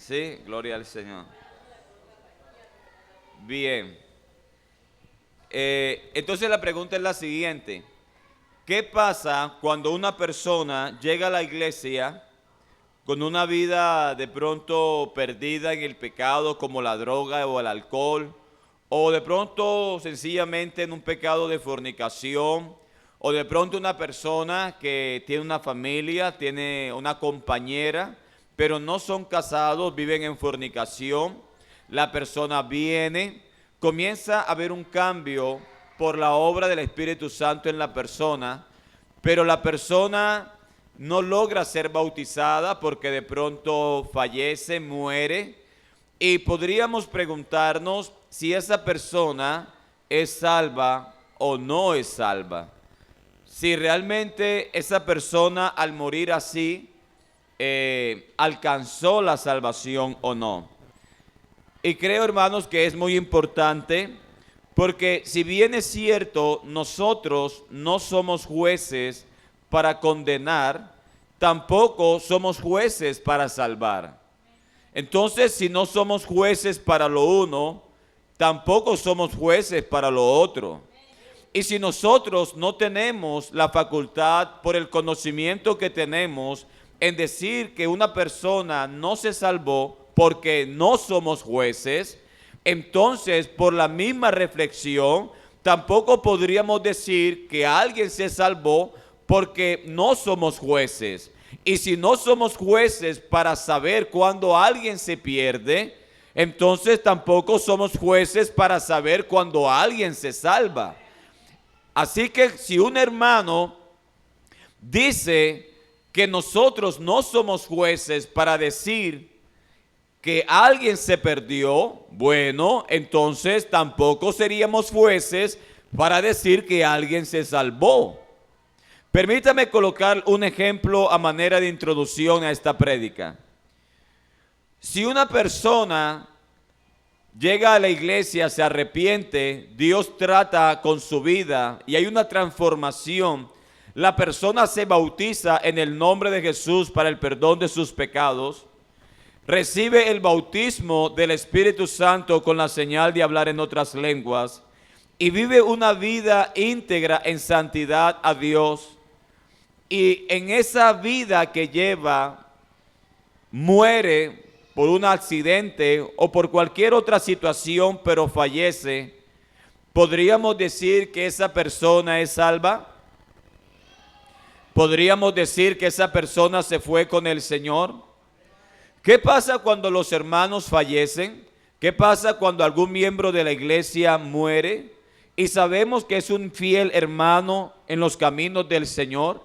Sí, gloria al Señor. Bien. Entonces la pregunta es la siguiente. ¿Qué pasa cuando una persona llega a la iglesia con una vida de pronto perdida en el pecado como la droga o el alcohol, o de pronto sencillamente en un pecado de fornicación, o de pronto una persona que tiene una familia, tiene una compañera, pero no son casados, viven en fornicación? La persona viene, comienza a haber un cambio por la obra del Espíritu Santo en la persona, pero la persona no logra ser bautizada porque de pronto fallece, muere, y podríamos preguntarnos si esa persona es salva o no es salva. Si realmente esa persona al morir así alcanzó la salvación o no. Y creo, hermanos, que es muy importante porque si bien es cierto, nosotros no somos jueces para condenar, tampoco somos jueces para salvar. Entonces, si no somos jueces para lo uno, tampoco somos jueces para lo otro. Y si nosotros no tenemos la facultad por el conocimiento que tenemos en decir que una persona no se salvó porque no somos jueces, entonces por la misma reflexión tampoco podríamos decir que alguien se salvó porque no somos jueces. Y si no somos jueces para saber cuándo alguien se pierde, entonces tampoco somos jueces para saber cuándo alguien se salva. Así que si un hermano dice que nosotros no somos jueces para decir que alguien se perdió, bueno, entonces tampoco seríamos jueces para decir que alguien se salvó. Permítame colocar un ejemplo a manera de introducción a esta prédica. Si una persona llega a la iglesia, se arrepiente, Dios trata con su vida y hay una transformación, la persona se bautiza en el nombre de Jesús para el perdón de sus pecados, recibe el bautismo del Espíritu Santo con la señal de hablar en otras lenguas y vive una vida íntegra en santidad a Dios. Y en esa vida que lleva, muere por un accidente o por cualquier otra situación, pero fallece, ¿podríamos decir que esa persona es salva? ¿Podríamos decir que esa persona se fue con el Señor? ¿Qué pasa cuando los hermanos fallecen? ¿Qué pasa cuando algún miembro de la iglesia muere y sabemos que es un fiel hermano en los caminos del Señor?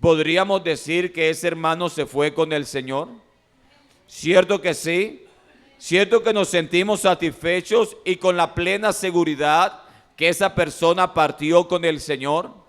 ¿Podríamos decir que ese hermano se fue con el Señor? ¿Cierto que sí? ¿Cierto que nos sentimos satisfechos y con la plena seguridad que esa persona partió con el Señor?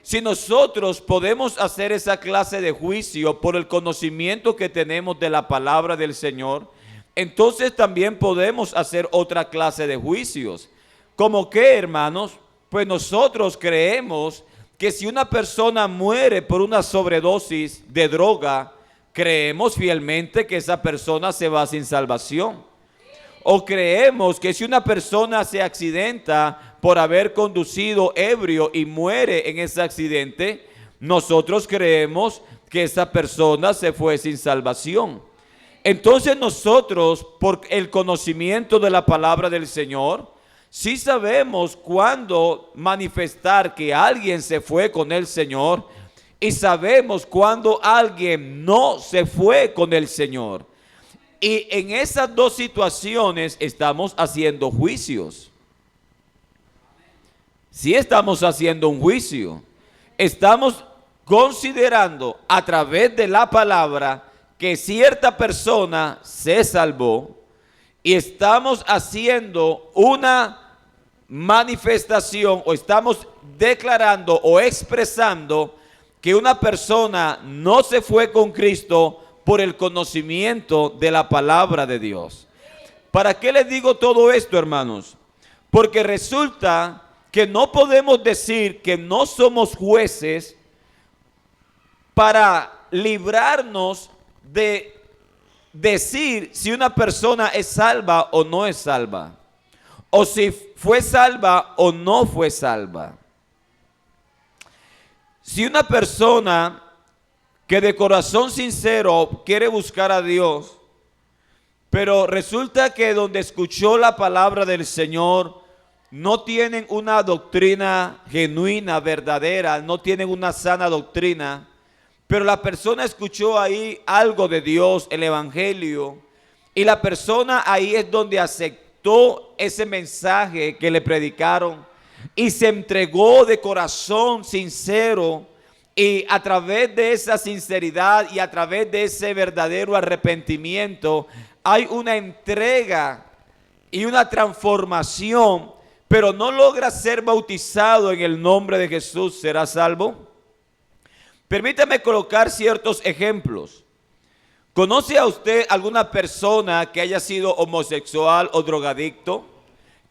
Si nosotros podemos hacer esa clase de juicio por el conocimiento que tenemos de la palabra del Señor, entonces también podemos hacer otra clase de juicios. ¿Cómo qué, hermanos? Pues nosotros creemos que si una persona muere por una sobredosis de droga, creemos fielmente que esa persona se va sin salvación. O creemos que si una persona se accidenta por haber conducido ebrio y muere en ese accidente, nosotros creemos que esa persona se fue sin salvación. Entonces nosotros, por el conocimiento de la palabra del Señor, sí sabemos cuándo manifestar que alguien se fue con el Señor y sabemos cuándo alguien no se fue con el Señor. Y en esas dos situaciones estamos haciendo juicios. Sí estamos haciendo un juicio. Estamos considerando a través de la palabra que cierta persona se salvó y estamos haciendo una manifestación o estamos declarando o expresando que una persona no se fue con Cristo por el conocimiento de la palabra de Dios. ¿Para qué les digo todo esto, hermanos? Porque resulta que no podemos decir que no somos jueces para librarnos de decir si una persona es salva o no es salva, o si fue salva o no fue salva. Si una persona que de corazón sincero quiere buscar a Dios, pero resulta que donde escuchó la palabra del Señor no tienen una doctrina genuina, verdadera, no tienen una sana doctrina, pero la persona escuchó ahí algo de Dios, el Evangelio, y la persona ahí es donde aceptó ese mensaje que le predicaron y se entregó de corazón sincero, y a través de esa sinceridad y a través de ese verdadero arrepentimiento hay una entrega y una transformación, pero no logra ser bautizado en el nombre de Jesús, ¿será salvo? Permítame colocar ciertos ejemplos. ¿Conoce a usted alguna persona que haya sido homosexual o drogadicto,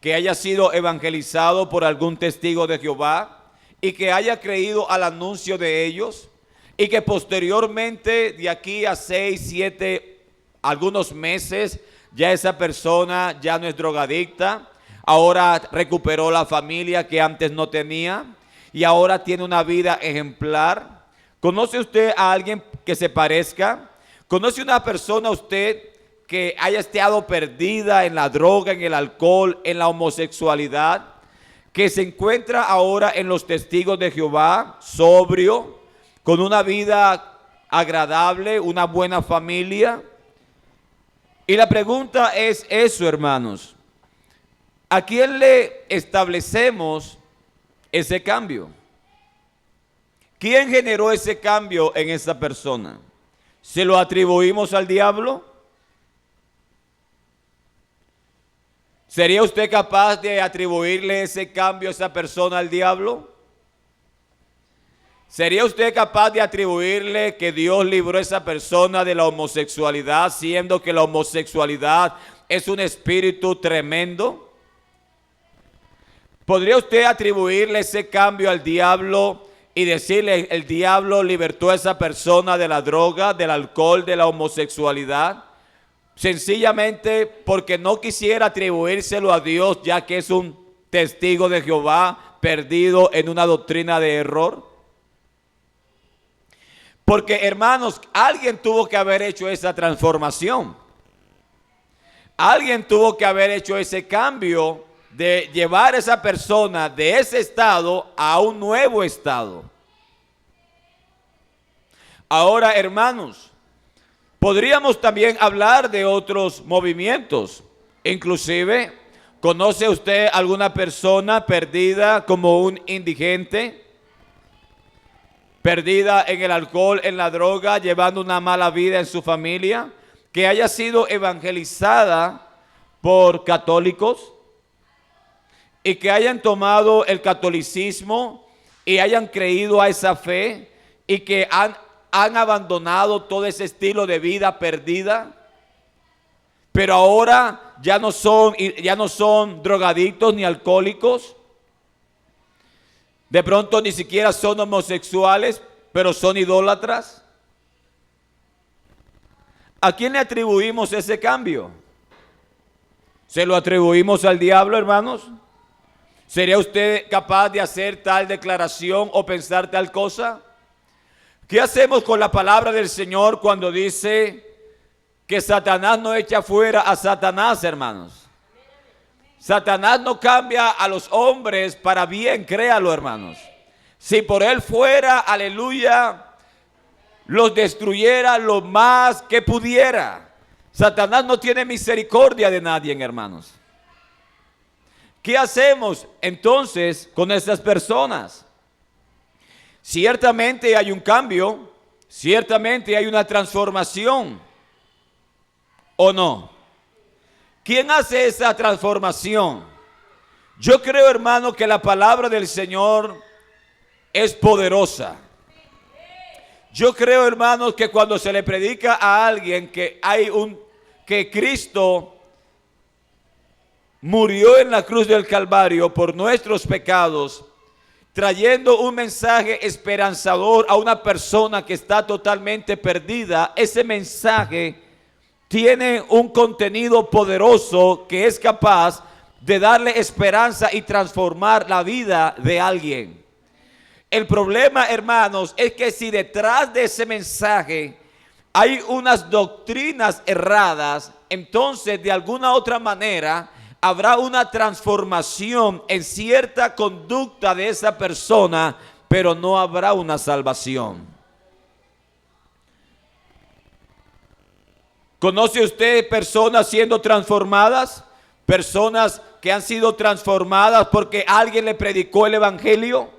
que haya sido evangelizado por algún testigo de Jehová y que haya creído al anuncio de ellos y que posteriormente de aquí a 6, 7, algunos meses ya esa persona ya no es drogadicta, ahora recuperó la familia que antes no tenía y ahora tiene una vida ejemplar? ¿Conoce usted a alguien que se parezca? ¿Conoce una persona usted que haya estado perdida en la droga, en el alcohol, en la homosexualidad, que se encuentra ahora en los testigos de Jehová, sobrio, con una vida agradable, una buena familia? Y la pregunta es eso, hermanos: ¿a quién le establecemos ese cambio? ¿Quién generó ese cambio en esa persona? ¿Se lo atribuimos al diablo? ¿Sería usted capaz de atribuirle ese cambio a esa persona al diablo? ¿Sería usted capaz de atribuirle que Dios libró a esa persona de la homosexualidad, siendo que la homosexualidad es un espíritu tremendo? ¿Podría usted atribuirle ese cambio al diablo y decirle el diablo libertó a esa persona de la droga, del alcohol, de la homosexualidad? Sencillamente porque no quisiera atribuírselo a Dios, ya que es un testigo de Jehová perdido en una doctrina de error. Porque, hermanos, alguien tuvo que haber hecho esa transformación. Alguien tuvo que haber hecho ese cambio de llevar a esa persona de ese estado a un nuevo estado. Ahora, hermanos, podríamos también hablar de otros movimientos. Inclusive, ¿conoce usted alguna persona perdida como un indigente? Perdida en el alcohol, en la droga, llevando una mala vida en su familia, que haya sido evangelizada por católicos y que hayan tomado el catolicismo y hayan creído a esa fe y que han abandonado todo ese estilo de vida perdida, pero ahora ya no son drogadictos ni alcohólicos. De pronto ni siquiera son homosexuales, pero son idólatras. ¿A quién le atribuimos ese cambio? ¿Se lo atribuimos al diablo, hermanos? ¿Sería usted capaz de hacer tal declaración o pensar tal cosa? ¿Qué hacemos con la palabra del Señor cuando dice que Satanás no echa fuera a Satanás, hermanos? Satanás no cambia a los hombres para bien, créalo, hermanos. Si por él fuera, aleluya, los destruyera lo más que pudiera. Satanás no tiene misericordia de nadie, hermanos. ¿Qué hacemos entonces con estas personas? Ciertamente hay un cambio, ciertamente hay una transformación, ¿o no? ¿Quién hace esa transformación? Yo creo, hermano, que la palabra del Señor es poderosa. Yo creo, hermanos, que cuando se le predica a alguien que Cristo murió en la cruz del Calvario por nuestros pecados, trayendo un mensaje esperanzador a una persona que está totalmente perdida, ese mensaje tienen un contenido poderoso que es capaz de darle esperanza y transformar la vida de alguien. El problema, hermanos, es que si detrás de ese mensaje hay unas doctrinas erradas, entonces de alguna otra manera habrá una transformación en cierta conducta de esa persona, pero no habrá una salvación. ¿Conoce usted personas siendo transformadas? Personas que han sido transformadas porque alguien le predicó el evangelio,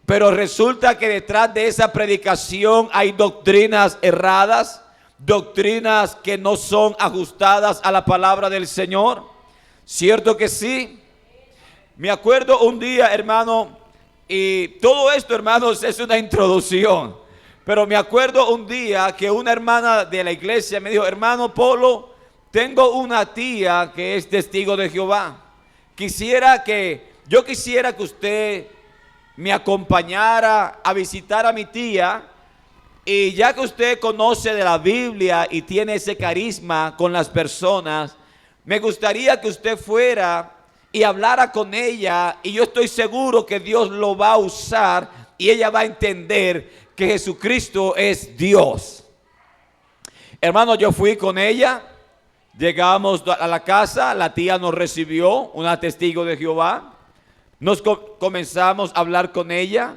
pero resulta que detrás de esa predicación hay doctrinas erradas, doctrinas que no son ajustadas a la palabra del Señor. ¿Cierto que sí? Me acuerdo un día, hermano, y todo esto, hermanos, es una introducción, pero me acuerdo un día que una hermana de la iglesia me dijo: hermano Polo, tengo una tía que es testigo de Jehová. Yo quisiera que usted me acompañara a visitar a mi tía, y ya que usted conoce de la Biblia y tiene ese carisma con las personas, me gustaría que usted fuera y hablara con ella, y yo estoy seguro que Dios lo va a usar y ella va a entender que Jesucristo es Dios. Hermano, yo fui con ella, llegamos a la casa, la tía nos recibió, una testigo de Jehová. Comenzamos a hablar con ella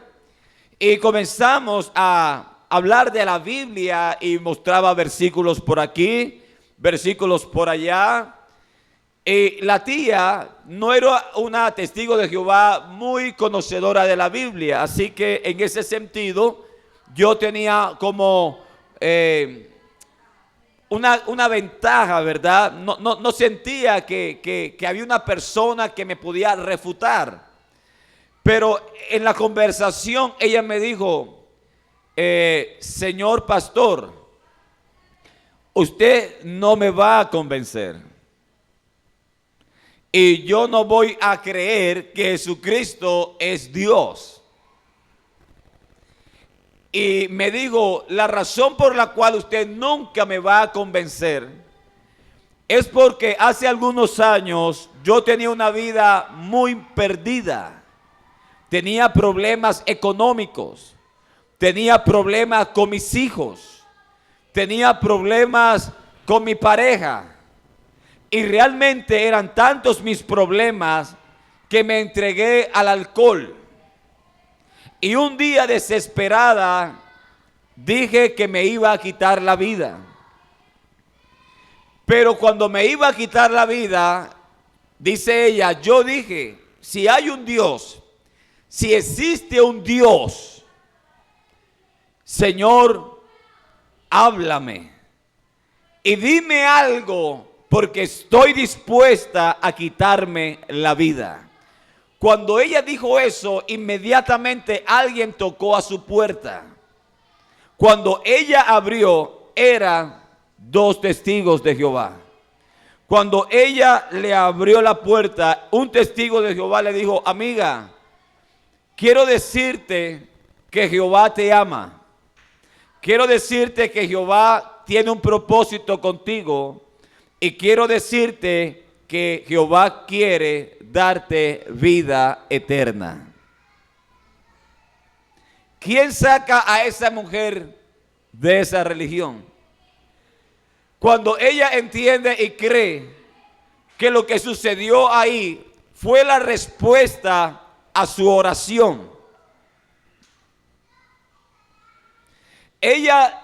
y comenzamos a hablar de la Biblia, y mostraba versículos por aquí, versículos por allá. La tía no era una testigo de Jehová muy conocedora de la Biblia, así que en ese sentido yo tenía como una ventaja, ¿verdad? No sentía que había una persona que me podía refutar. Pero en la conversación ella me dijo: señor pastor, usted no me va a convencer. Y yo no voy a creer que Jesucristo es Dios. Y me dijo: la razón por la cual usted nunca me va a convencer es porque hace algunos años yo tenía una vida muy perdida. Tenía problemas económicos, tenía problemas con mis hijos, tenía problemas con mi pareja. Y realmente eran tantos mis problemas que me entregué al alcohol. Y un día, desesperada, dije que me iba a quitar la vida. Pero cuando me iba a quitar la vida, dice ella, yo dije: si hay un Dios, si existe un Dios, Señor, háblame y dime algo, porque estoy dispuesta a quitarme la vida. Cuando ella dijo eso, inmediatamente alguien tocó a su puerta. Cuando ella abrió, eran 2 testigos de Jehová. Cuando ella le abrió la puerta, un testigo de Jehová le dijo: amiga, quiero decirte que Jehová te ama. Quiero decirte que Jehová tiene un propósito contigo. Y quiero decirte que Jehová quiere darte vida eterna. ¿Quién saca a esa mujer de esa religión? Cuando ella entiende y cree que lo que sucedió ahí fue la respuesta a su oración. Ella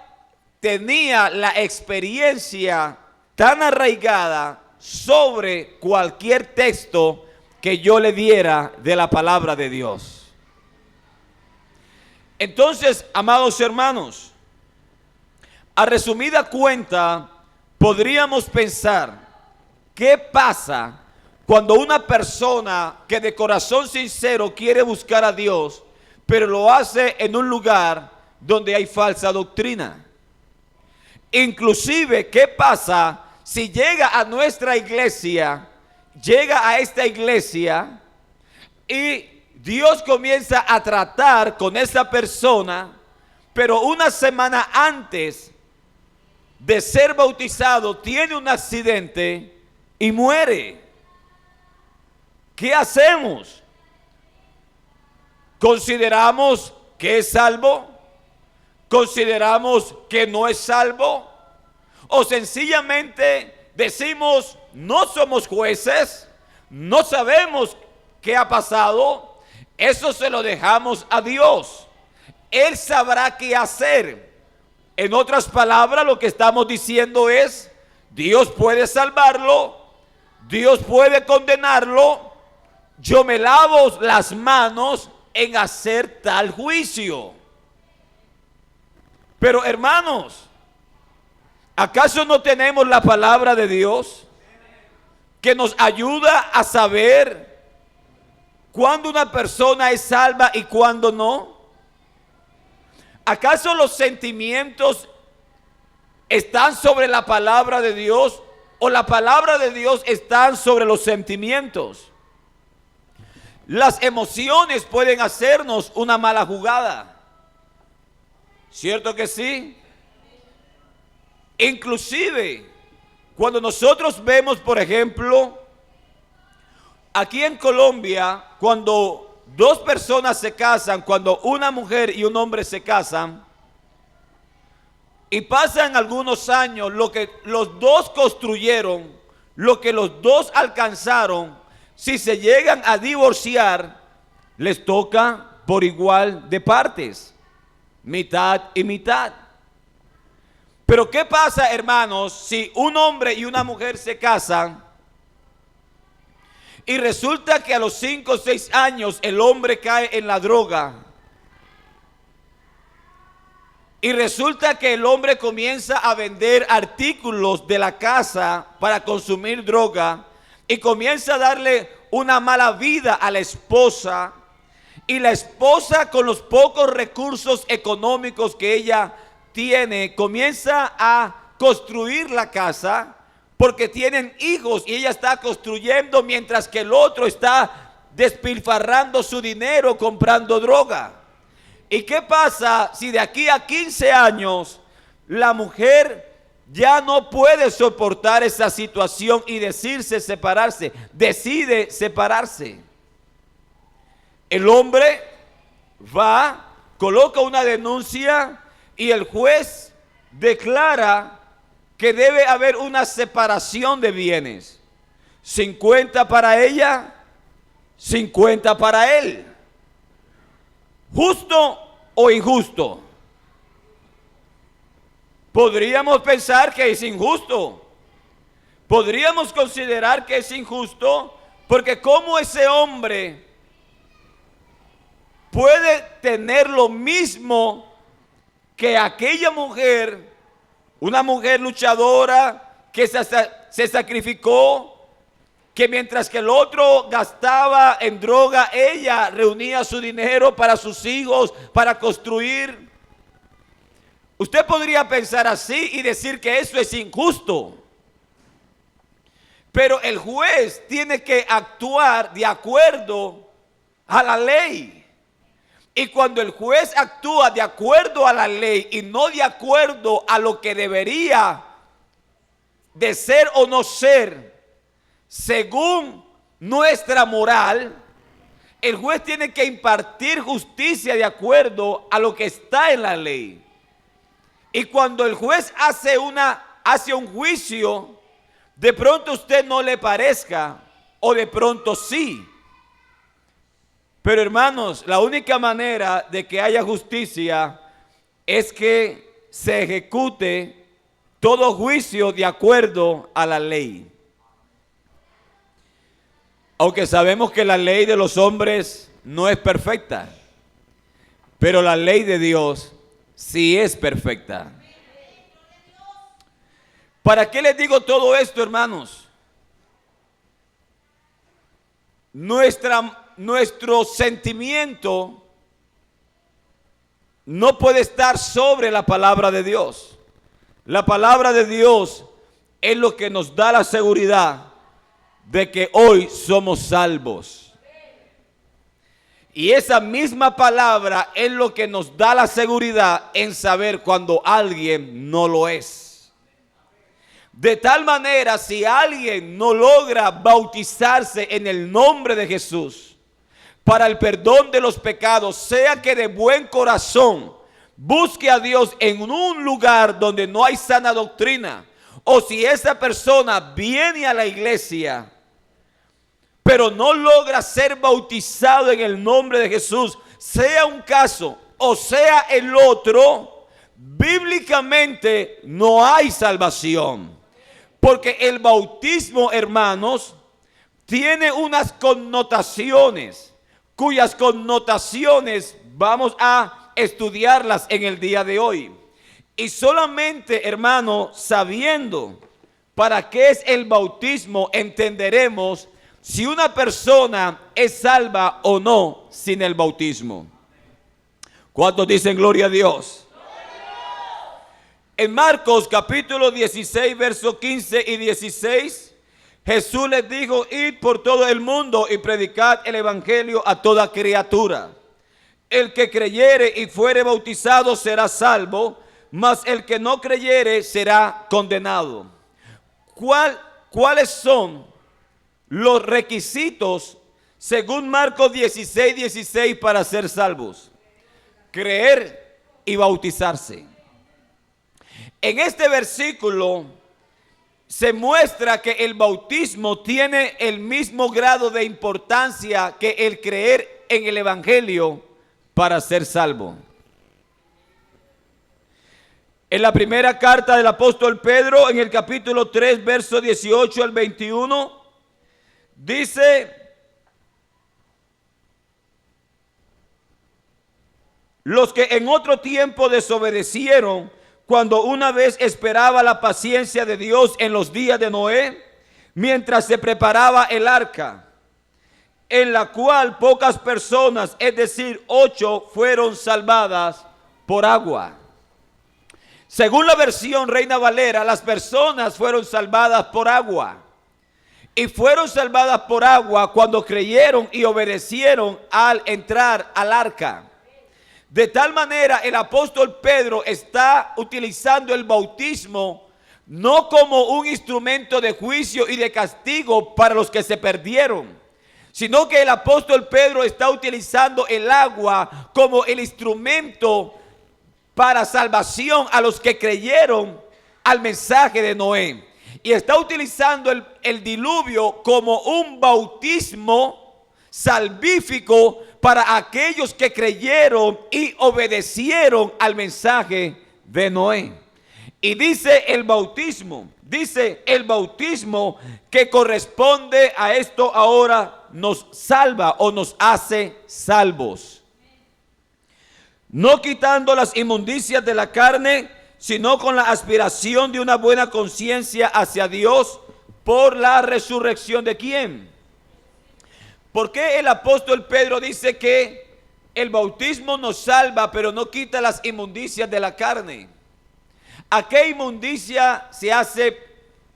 tenía la experiencia tan arraigada sobre cualquier texto que yo le diera de la palabra de Dios. Entonces, amados hermanos, a resumida cuenta, podríamos pensar: ¿qué pasa cuando una persona que de corazón sincero quiere buscar a Dios, pero lo hace en un lugar donde hay falsa doctrina? Inclusive, ¿qué pasa si llega a nuestra iglesia, llega a esta iglesia y Dios comienza a tratar con esa persona, pero una semana antes de ser bautizado tiene un accidente y muere. ¿Qué hacemos? ¿Consideramos que es salvo? ¿Consideramos que no es salvo? ¿O sencillamente decimos, no somos jueces, no sabemos qué ha pasado? Eso se lo dejamos a Dios. Él sabrá qué hacer. En otras palabras, lo que estamos diciendo es, Dios puede salvarlo, Dios puede condenarlo, yo me lavo las manos en hacer tal juicio. Pero hermanos, ¿acaso no tenemos la palabra de Dios que nos ayuda a saber cuándo una persona es salva y cuándo no? ¿Acaso los sentimientos están sobre la palabra de Dios o la palabra de Dios está sobre los sentimientos? Las emociones pueden hacernos una mala jugada. ¿Cierto que sí? Inclusive, cuando nosotros vemos, por ejemplo, aquí en Colombia, cuando dos personas se casan, cuando una mujer y un hombre se casan, y pasan algunos años, lo que los dos construyeron, lo que los dos alcanzaron, si se llegan a divorciar, les toca por igual de partes, mitad y mitad. Pero ¿qué pasa, hermanos, si un hombre y una mujer se casan y resulta que a los 5 o 6 años el hombre cae en la droga? Y resulta que el hombre comienza a vender artículos de la casa para consumir droga y comienza a darle una mala vida a la esposa. Y la esposa, con los pocos recursos económicos que ella tiene, comienza a construir la casa porque tienen hijos y ella está construyendo mientras que el otro está despilfarrando su dinero comprando droga. ¿Y qué pasa si de aquí a 15 años la mujer ya no puede soportar esa situación y decide separarse? El hombre va, coloca una denuncia y el juez declara que debe haber una separación de bienes. 50 para ella, 50 para él. ¿Justo o injusto? Podríamos pensar que es injusto. Podríamos considerar que es injusto porque ¿cómo ese hombre puede tener lo mismo que aquella mujer, una mujer luchadora que se sacrificó, que mientras que el otro gastaba en droga, ella reunía su dinero para sus hijos, para construir? Usted podría pensar así y decir que eso es injusto. Pero el juez tiene que actuar de acuerdo a la ley. Y cuando el juez actúa de acuerdo a la ley y no de acuerdo a lo que debería de ser o no ser, según nuestra moral, el juez tiene que impartir justicia de acuerdo a lo que está en la ley. Y cuando el juez hace un juicio, de pronto a usted no le parezca, o de pronto sí. Pero hermanos, la única manera de que haya justicia es que se ejecute todo juicio de acuerdo a la ley. Aunque sabemos que la ley de los hombres no es perfecta, pero la ley de Dios sí es perfecta. ¿Para qué les digo todo esto, hermanos? Nuestro sentimiento no puede estar sobre la palabra de Dios. La palabra de Dios es lo que nos da la seguridad de que hoy somos salvos. Y esa misma palabra es lo que nos da la seguridad en saber cuando alguien no lo es. De tal manera, si alguien no logra bautizarse en el nombre de Jesús para el perdón de los pecados, sea que de buen corazón busque a Dios en un lugar donde no hay sana doctrina, o si esa persona viene a la iglesia pero no logra ser bautizado en el nombre de Jesús, sea un caso o sea el otro, bíblicamente no hay salvación. Porque el bautismo, hermanos, tiene unas connotaciones, cuyas connotaciones vamos a estudiarlas en el día de hoy. Y solamente, hermano, sabiendo para qué es el bautismo, entenderemos si una persona es salva o no sin el bautismo. ¿Cuántos dicen gloria a Dios? En Marcos capítulo 16, versos 15 y 16, Jesús les dijo: id por todo el mundo y predicad el evangelio a toda criatura. El que creyere y fuere bautizado será salvo, mas el que no creyere será condenado. ¿Cuáles son los requisitos según Marcos 16, 16 para ser salvos? Creer y bautizarse. En este versículo se muestra que el bautismo tiene el mismo grado de importancia que el creer en el evangelio para ser salvo. En la primera carta del apóstol Pedro, en el capítulo 3, verso 18 al 21, dice: los que en otro tiempo desobedecieron, cuando una vez esperaba la paciencia de Dios en los días de Noé, mientras se preparaba el arca, en la cual pocas personas, es decir, 8, fueron salvadas por agua. Según la versión Reina Valera, las personas fueron salvadas por agua. Y fueron salvadas por agua cuando creyeron y obedecieron al entrar al arca. De tal manera, el apóstol Pedro está utilizando el bautismo no como un instrumento de juicio y de castigo para los que se perdieron, sino que el apóstol Pedro está utilizando el agua como el instrumento para salvación a los que creyeron al mensaje de Noé. Y está utilizando el diluvio como un bautismo salvífico para aquellos que creyeron y obedecieron al mensaje de Noé. Y dice el bautismo que corresponde a esto ahora nos salva o nos hace salvos. No quitando las inmundicias de la carne, sino con la aspiración de una buena conciencia hacia Dios por la resurrección de ¿quién? ¿Por qué el apóstol Pedro dice que el bautismo nos salva, pero no quita las inmundicias de la carne? ¿A qué inmundicia se hace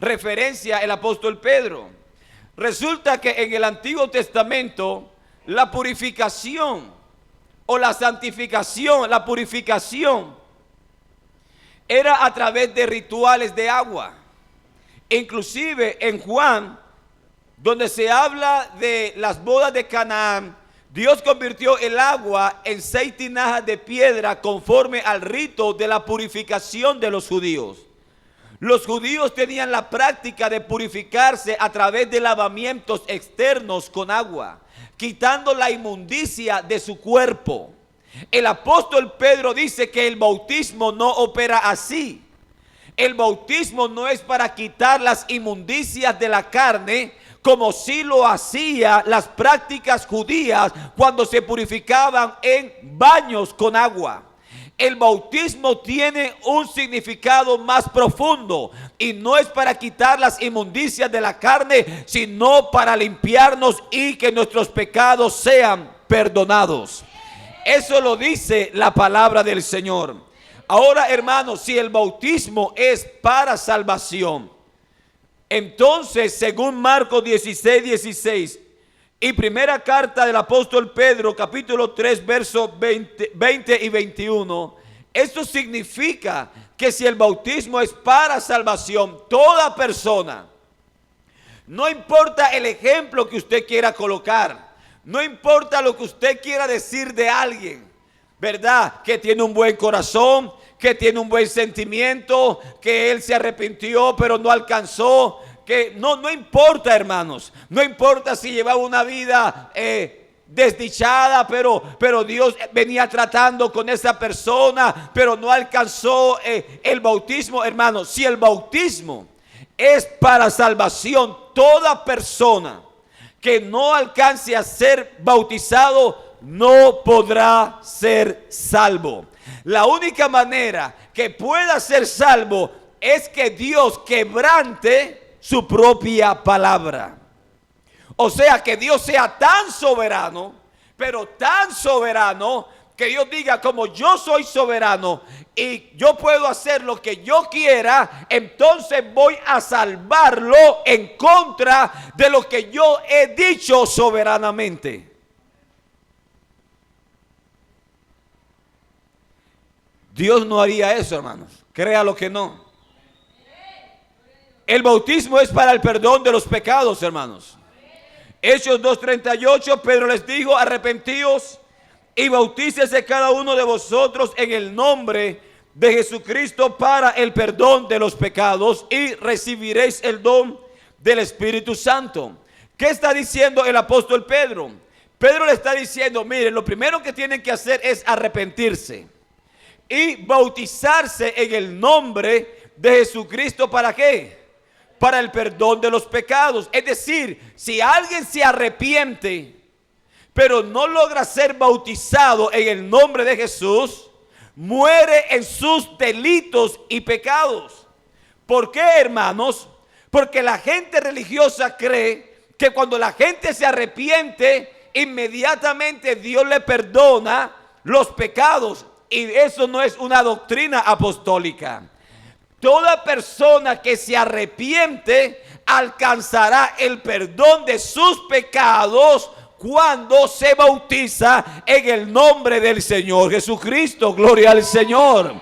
referencia el apóstol Pedro? Resulta que en el Antiguo Testamento la purificación o la santificación, la purificación era a través de rituales de agua. Inclusive en Juan, donde se habla de las bodas de Canaán, Dios convirtió el agua en 6 tinajas de piedra conforme al rito de la purificación de los judíos. Los judíos tenían la práctica de purificarse a través de lavamientos externos con agua, quitando la inmundicia de su cuerpo. El apóstol Pedro dice que el bautismo no opera así. El bautismo no es para quitar las inmundicias de la carne, como sí lo hacía las prácticas judías cuando se purificaban en baños con agua. El bautismo tiene un significado más profundo y no es para quitar las inmundicias de la carne, sino para limpiarnos y que nuestros pecados sean perdonados. Eso lo dice la palabra del Señor. Ahora, hermanos, si el bautismo es para salvación, entonces, según Marcos 16, 16 y primera carta del apóstol Pedro, capítulo 3, versos 20 y 21, esto significa que si el bautismo es para salvación, toda persona, no importa el ejemplo que usted quiera colocar, no importa lo que usted quiera decir de alguien, ¿verdad? Que tiene un buen corazón, que tiene un buen sentimiento, que él se arrepintió pero no alcanzó, que no importa, hermanos, no importa si llevaba una vida desdichada, pero Dios venía tratando con esa persona, pero no alcanzó el bautismo, hermanos. Si el bautismo es para salvación, toda persona que no alcance a ser bautizado no podrá ser salvo. La única manera que pueda ser salvo es que Dios quebrante su propia palabra. O sea, que Dios sea tan soberano, pero tan soberano, que Dios diga, como yo soy soberano y yo puedo hacer lo que yo quiera, entonces voy a salvarlo en contra de lo que yo he dicho soberanamente. Dios no haría eso, hermanos. Créalo que no. El bautismo es para el perdón de los pecados, hermanos. Hechos 2:38, Pedro les dijo, arrepentíos y bautícese cada uno de vosotros en el nombre de Jesucristo para el perdón de los pecados y recibiréis el don del Espíritu Santo. ¿Qué está diciendo el apóstol Pedro? Pedro le está diciendo, miren, lo primero que tienen que hacer es arrepentirse y bautizarse en el nombre de Jesucristo. ¿Para qué? Para el perdón de los pecados. Es decir, si alguien se arrepiente pero no logra ser bautizado en el nombre de Jesús, muere en sus delitos y pecados. ¿Por qué, hermanos? Porque la gente religiosa cree que cuando la gente se arrepiente, inmediatamente Dios le perdona los pecados. Y eso no es una doctrina apostólica. Toda persona que se arrepiente alcanzará el perdón de sus pecados cuando se bautiza en el nombre del Señor Jesucristo. Gloria al Señor.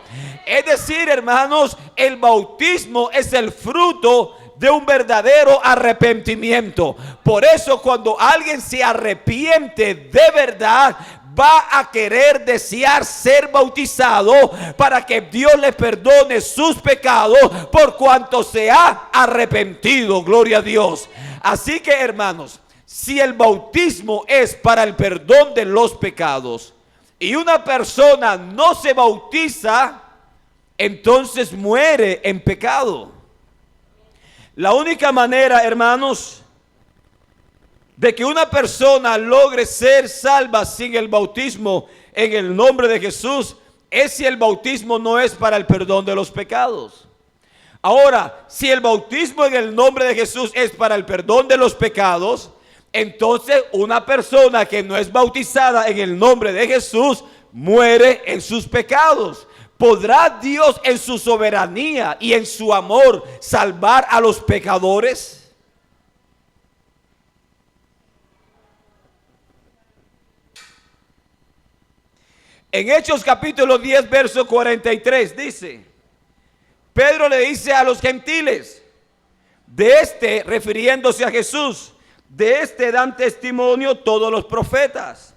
Es decir, hermanos, el bautismo es el fruto de un verdadero arrepentimiento. Por eso, cuando alguien se arrepiente de verdad, va a querer desear ser bautizado para que Dios le perdone sus pecados por cuanto se ha arrepentido. Gloria a Dios. Así que, hermanos, si el bautismo es para el perdón de los pecados y una persona no se bautiza, entonces muere en pecado. La única manera, hermanos, de que una persona logre ser salva sin el bautismo en el nombre de Jesús es si el bautismo no es para el perdón de los pecados. Ahora, si el bautismo en el nombre de Jesús es para el perdón de los pecados, entonces una persona que no es bautizada en el nombre de Jesús muere en sus pecados. ¿Podrá Dios en su soberanía y en su amor salvar a los pecadores? En Hechos capítulo 10, verso 43 dice, Pedro le dice a los gentiles, refiriéndose a Jesús, de dan testimonio todos los profetas,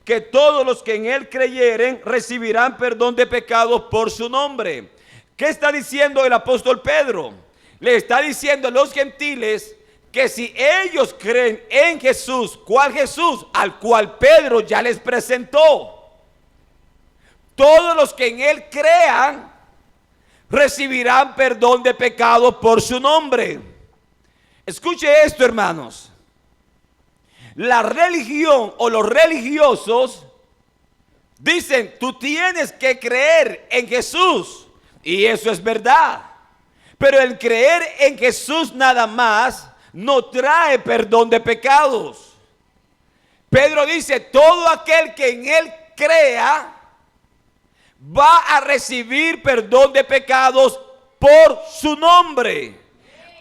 que todos los que en él creyeren recibirán perdón de pecados por su nombre. ¿Qué está diciendo el apóstol Pedro? Le está diciendo a los gentiles que si ellos creen en Jesús, ¿cuál Jesús? Al cual Pedro ya les presentó. Todos los que en él crean recibirán perdón de pecados por su nombre. Escuche esto, hermanos. La religión o los religiosos dicen, tú tienes que creer en Jesús. Y eso es verdad. Pero el creer en Jesús nada más no trae perdón de pecados. Pedro dice, todo aquel que en él crea va a recibir perdón de pecados por su nombre.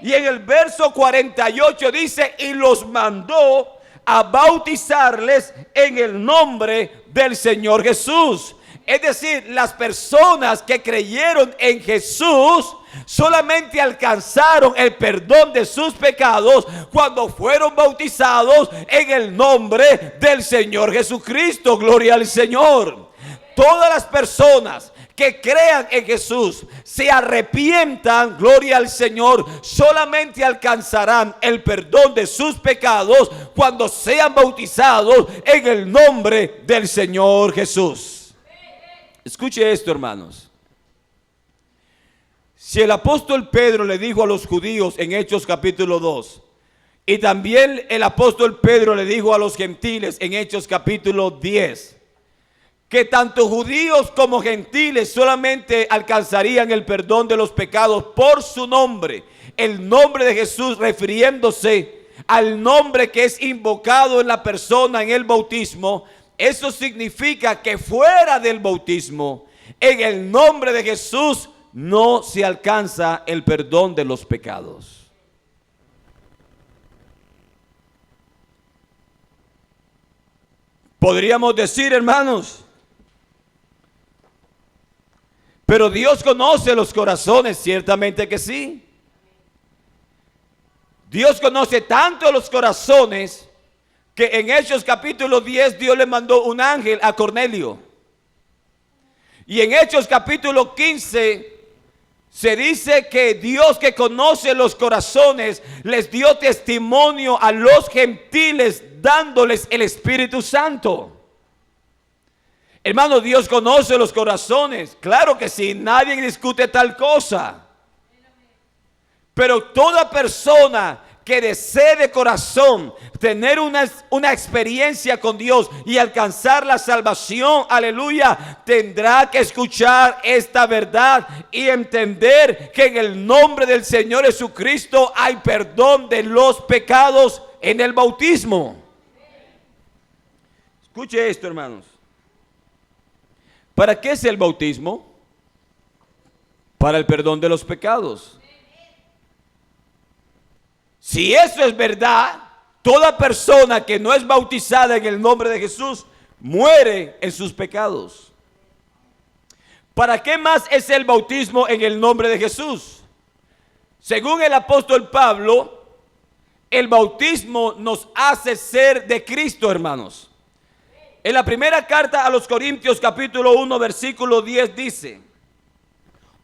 Y en el verso 48 dice, y los mandó a bautizarles en el nombre del Señor Jesús. Es decir, las personas que creyeron en Jesús solamente alcanzaron el perdón de sus pecados cuando fueron bautizados en el nombre del Señor Jesucristo. Gloria al Señor. Todas las personas que crean en Jesús, se arrepientan, gloria al Señor, solamente alcanzarán el perdón de sus pecados cuando sean bautizados en el nombre del Señor Jesús. Escuche esto, hermanos. Si el apóstol Pedro le dijo a los judíos en Hechos capítulo 2, y también el apóstol Pedro le dijo a los gentiles en Hechos capítulo 10, que tanto judíos como gentiles solamente alcanzarían el perdón de los pecados por su nombre, el nombre de Jesús, refiriéndose al nombre que es invocado en la persona en el bautismo. Eso significa que fuera del bautismo, en el nombre de Jesús, no se alcanza el perdón de los pecados. Podríamos decir, hermanos, pero Dios conoce los corazones, ciertamente que sí. Dios conoce tanto los corazones que en Hechos capítulo 10 Dios le mandó un ángel a Cornelio. Y en Hechos capítulo 15 se dice que Dios, que conoce los corazones, les dio testimonio a los gentiles dándoles el Espíritu Santo. Hermano, Dios conoce los corazones. Claro que sí, nadie discute tal cosa. Pero toda persona que desee de corazón tener una experiencia con Dios y alcanzar la salvación, aleluya, tendrá que escuchar esta verdad y entender que en el nombre del Señor Jesucristo hay perdón de los pecados en el bautismo. Escuche esto, hermanos. ¿Para qué es el bautismo? Para el perdón de los pecados. Si eso es verdad, toda persona que no es bautizada en el nombre de Jesús muere en sus pecados. ¿Para qué más es el bautismo en el nombre de Jesús? Según el apóstol Pablo, el bautismo nos hace ser de Cristo, hermanos. En la primera carta a los Corintios capítulo 1 versículo 10 dice: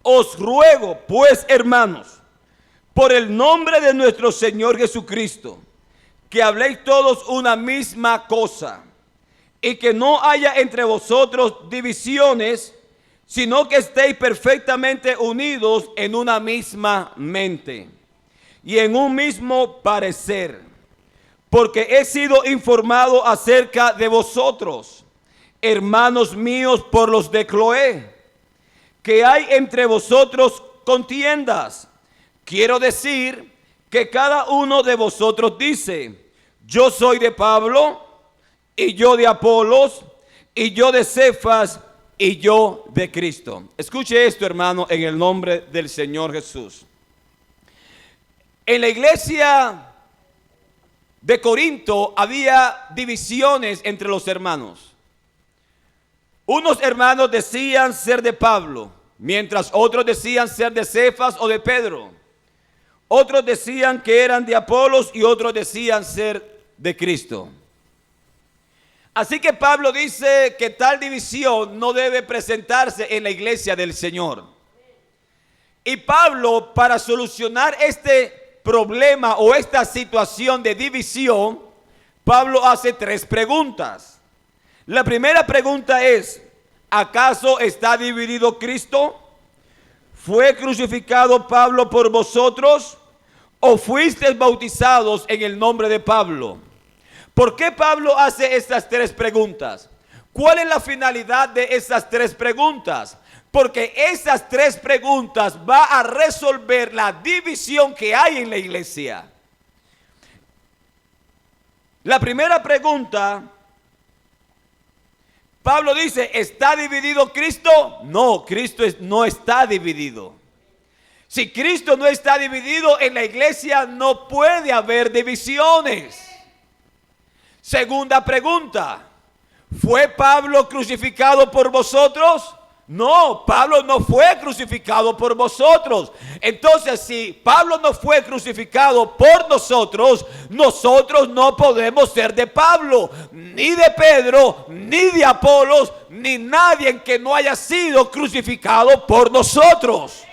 os ruego pues, hermanos, por el nombre de nuestro Señor Jesucristo, que habléis todos una misma cosa, y que no haya entre vosotros divisiones, sino que estéis perfectamente unidos en una misma mente y en un mismo parecer. Porque he sido informado acerca de vosotros, hermanos míos, por los de Cloé, que hay entre vosotros contiendas. Quiero decir que cada uno de vosotros dice: yo soy de Pablo, y yo de Apolos, y yo de Cefas, y yo de Cristo. Escuche esto, hermano, en el nombre del Señor Jesús. En la iglesia de Corinto había divisiones entre los hermanos. Unos hermanos decían ser de Pablo, mientras otros decían ser de Cefas o de Pedro. Otros decían que eran de Apolos y otros decían ser de Cristo. Así que Pablo dice que tal división no debe presentarse en la iglesia del Señor. Y Pablo, para solucionar este problema o esta situación de división, Pablo hace tres preguntas. La primera pregunta es: ¿acaso está dividido Cristo? ¿Fue crucificado Pablo por vosotros? ¿O fuisteis bautizados en el nombre de Pablo? ¿Por qué Pablo hace estas tres preguntas? ¿Cuál es la finalidad de esas tres preguntas? Porque esas tres preguntas va a resolver la división que hay en la iglesia. La primera pregunta, Pablo dice: ¿está dividido Cristo? No, Cristo no está dividido. Si Cristo no está dividido, en la iglesia no puede haber divisiones. Segunda pregunta: ¿Fue Pablo crucificado por vosotros? No, Pablo no fue crucificado por vosotros. Entonces, si Pablo no fue crucificado por nosotros, nosotros no podemos ser de Pablo, ni de Pedro, ni de Apolos, ni nadie que no haya sido crucificado por nosotros.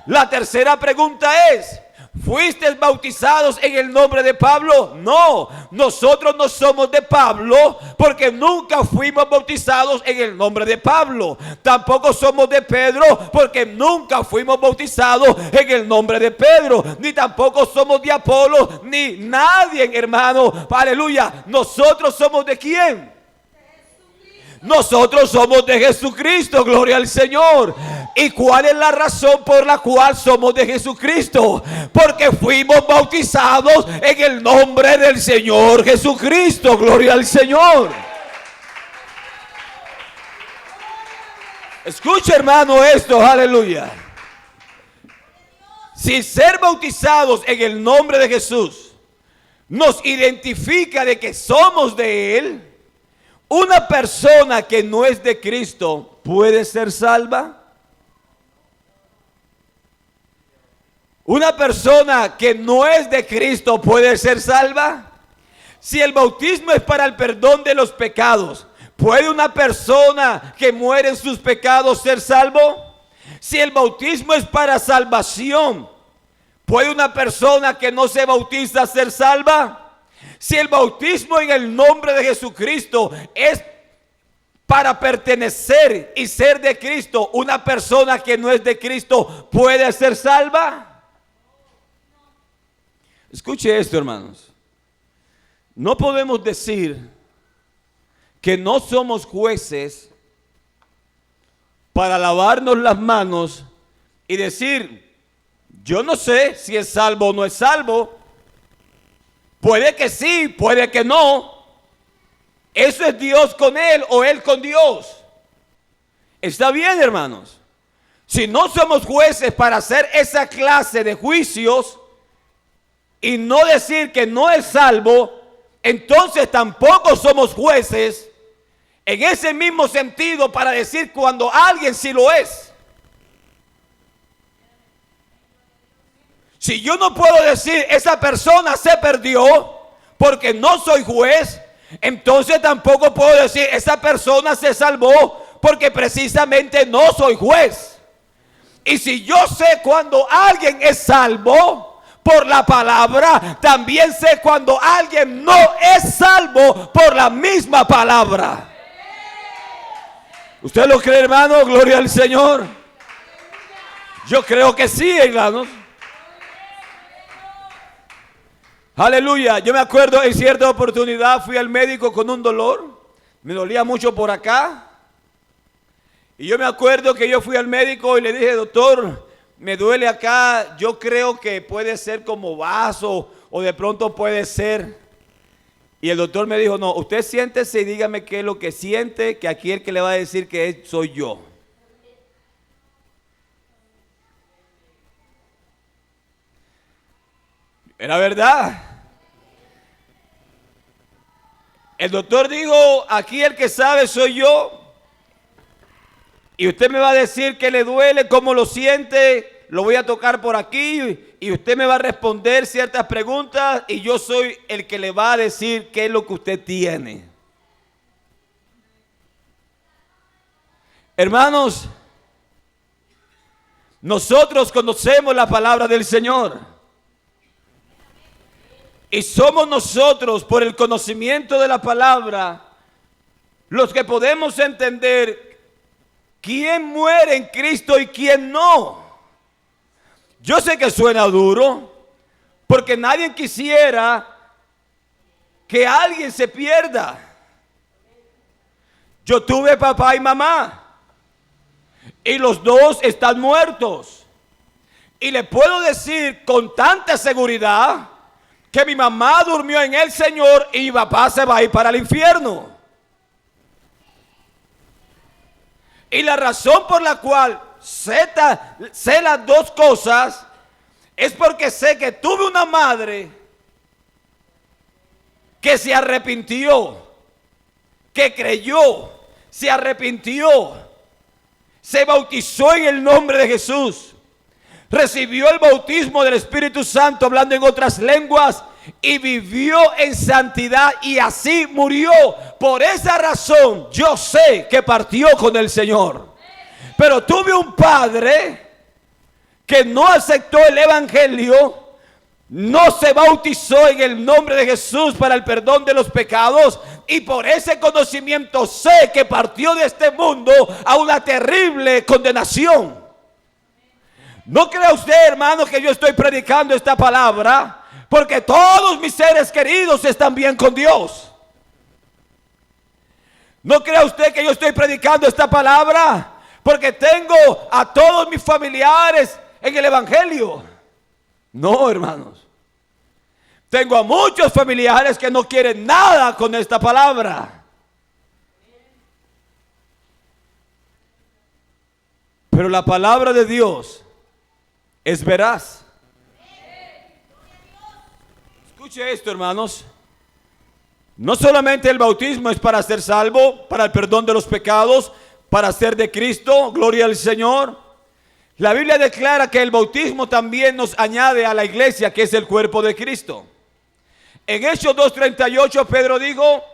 La tercera pregunta es: ¿fuisteis bautizados en el nombre de Pablo? No, nosotros no somos de Pablo porque nunca fuimos bautizados en el nombre de Pablo. Tampoco somos de Pedro porque nunca fuimos bautizados en el nombre de Pedro. Ni tampoco somos de Apolo, ni nadie, hermano. Aleluya. ¿Nosotros somos de quién? Nosotros somos de Jesucristo, gloria al Señor. ¿Y cuál es la razón por la cual somos de Jesucristo? Porque fuimos bautizados en el nombre del Señor Jesucristo, gloria al Señor. Escucha, hermano, esto, aleluya. Si ser bautizados en el nombre de Jesús nos identifica de que somos de Él, ¿una persona que no es de Cristo puede ser salva? ¿Una persona que no es de Cristo puede ser salva? Si el bautismo es para el perdón de los pecados, ¿puede una persona que muere en sus pecados ser salvo? Si el bautismo es para salvación, ¿puede una persona que no se bautiza ser salva? Si el bautismo en el nombre de Jesucristo es para pertenecer y ser de Cristo, ¿una persona que no es de Cristo puede ser salva? Escuche esto, hermanos. No podemos decir que no somos jueces para lavarnos las manos y decir: yo no sé si es salvo o no es salvo. Puede que sí, puede que no. Eso es Dios con él o él con Dios. Está bien, hermanos. Si no somos jueces para hacer esa clase de juicios y no decir que no es salvo, entonces tampoco somos jueces en ese mismo sentido para decir cuando alguien sí lo es. Si yo no puedo decir esa persona se perdió porque no soy juez, entonces tampoco puedo decir esa persona se salvó porque precisamente no soy juez. Y si yo sé cuando alguien es salvo por la palabra, también sé cuando alguien no es salvo por la misma palabra. ¿Usted lo cree, hermano? Gloria al Señor. Yo creo que sí, hermanos. Aleluya. Yo me acuerdo en cierta oportunidad fui al médico con un dolor. Me dolía mucho por acá. Y yo me acuerdo que yo fui al médico y le dije: doctor, me duele acá. Yo creo que puede ser como vaso o de pronto puede ser. Y el doctor me dijo: no, usted siéntese y dígame qué es lo que siente, que aquí el que le va a decir que es, soy yo. Era verdad. El doctor dijo: aquí el que sabe soy yo. Y usted me va a decir qué le duele, cómo lo siente. Lo voy a tocar por aquí y usted me va a responder ciertas preguntas y yo soy el que le va a decir qué es lo que usted tiene. Hermanos, nosotros conocemos la palabra del Señor. Y somos nosotros, por el conocimiento de la palabra, los que podemos entender quién muere en Cristo y quién no. Yo sé que suena duro, porque nadie quisiera que alguien se pierda. Yo tuve papá y mamá, y los dos están muertos. Y le puedo decir con tanta seguridad que mi mamá durmió en el Señor y mi papá se va a ir para el infierno. Y la razón por la cual sé las dos cosas es porque sé que tuve una madre que se arrepintió que creyó, se arrepintió, se bautizó en el nombre de Jesús, recibió el bautismo del Espíritu Santo hablando en otras lenguas y vivió en santidad y así murió. Por esa razón yo sé que partió con el Señor. Pero tuve un padre que no aceptó el evangelio, no se bautizó en el nombre de Jesús para el perdón de los pecados, y por ese conocimiento sé que partió de este mundo a una terrible condenación. No crea usted, hermano, que yo estoy predicando esta palabra porque todos mis seres queridos están bien con Dios. No crea usted que yo estoy predicando esta palabra porque tengo a todos mis familiares en el evangelio. No, hermanos. Tengo a muchos familiares que no quieren nada con esta palabra. Pero la palabra de Dios es veraz. Escuche esto, hermanos. No solamente el bautismo es para ser salvo, para el perdón de los pecados, para ser de Cristo, gloria al Señor. La Biblia declara que el bautismo también nos añade a la iglesia, que es el cuerpo de Cristo. En Hechos 2:38 Pedro dijo: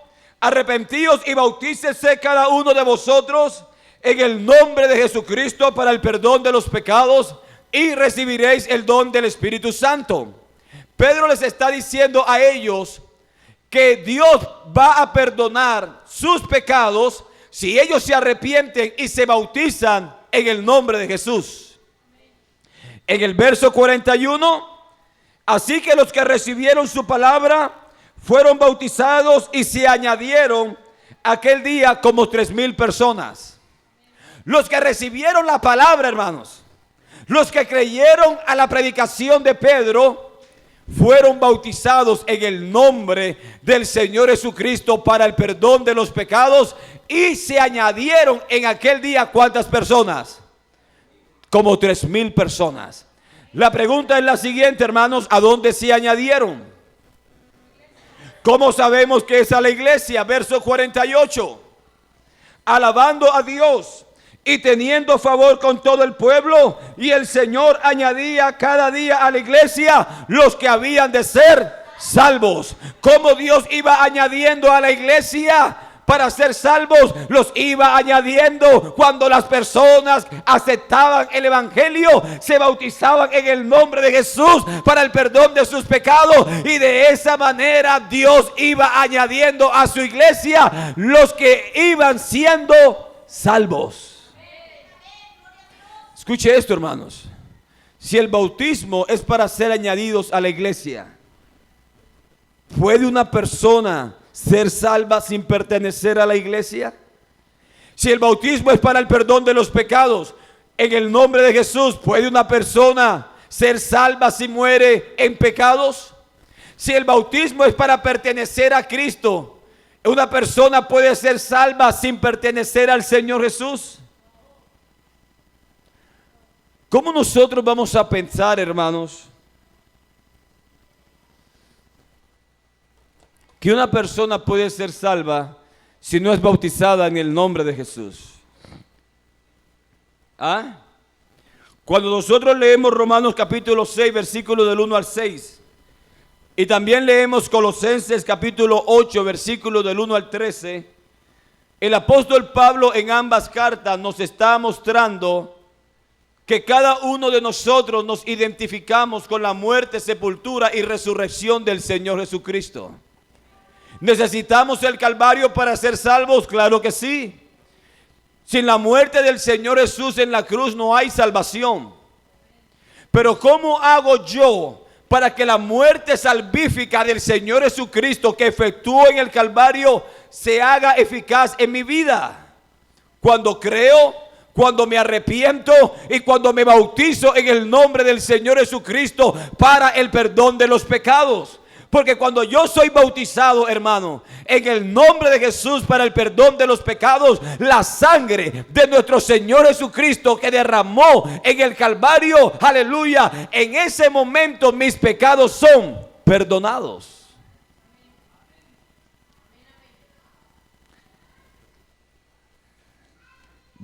arrepentíos y bautícese cada uno de vosotros en el nombre de Jesucristo para el perdón de los pecados y recibiréis el don del Espíritu Santo. Pedro les está diciendo a ellos que Dios va a perdonar sus pecados si ellos se arrepienten y se bautizan en el nombre de Jesús. En el verso 41, así que los que recibieron su palabra fueron bautizados y se añadieron aquel día como 3,000 personas. Los que recibieron la palabra, hermanos, los que creyeron a la predicación de Pedro, fueron bautizados en el nombre del Señor Jesucristo para el perdón de los pecados y se añadieron en aquel día, ¿cuántas personas? Como 3,000 personas. La pregunta es la siguiente, hermanos: ¿a dónde se añadieron? ¿Cómo sabemos que es a la iglesia? Verso 48. Alabando a Dios y teniendo favor con todo el pueblo, y el Señor añadía cada día a la iglesia los que habían de ser salvos. ¿Cómo Dios iba añadiendo a la iglesia para ser salvos? Los iba añadiendo cuando las personas aceptaban el evangelio, se bautizaban en el nombre de Jesús para el perdón de sus pecados, y de esa manera Dios iba añadiendo a su iglesia los que iban siendo salvos. Escuche esto, hermanos. Si el bautismo es para ser añadidos a la iglesia, ¿puede una persona ser salva sin pertenecer a la iglesia? Si el bautismo es para el perdón de los pecados en el nombre de Jesús, ¿puede una persona ser salva si muere en pecados? Si el bautismo es para pertenecer a Cristo, ¿una persona puede ser salva sin pertenecer al Señor Jesús? ¿Cómo nosotros vamos a pensar, hermanos, que una persona puede ser salva si no es bautizada en el nombre de Jesús? ¿Ah? Cuando nosotros leemos Romanos capítulo 6, versículo del 1 al 6, y también leemos Colosenses capítulo 8, versículo del 1 al 13, el apóstol Pablo en ambas cartas nos está mostrando que cada uno de nosotros nos identificamos con la muerte, sepultura y resurrección del Señor Jesucristo. ¿Necesitamos el Calvario para ser salvos? Claro que sí. Sin la muerte del Señor Jesús en la cruz no hay salvación. Pero ¿cómo hago yo para que la muerte salvífica del Señor Jesucristo que efectuó en el Calvario se haga eficaz en mi vida? Cuando creo, cuando me arrepiento y cuando me bautizo en el nombre del Señor Jesucristo para el perdón de los pecados. Porque cuando yo soy bautizado, hermano, en el nombre de Jesús para el perdón de los pecados, la sangre de nuestro Señor Jesucristo que derramó en el Calvario, aleluya, en ese momento mis pecados son perdonados.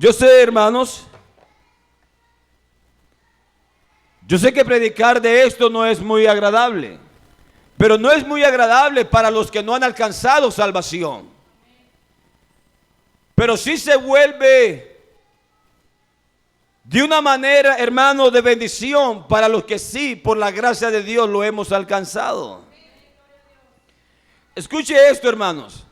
Yo sé, hermanos, yo sé que predicar de esto no es muy agradable, pero no es muy agradable para los que no han alcanzado salvación. Pero sí se vuelve de una manera, hermano, de bendición para los que sí, por la gracia de Dios, lo hemos alcanzado. Escuche esto, hermanos.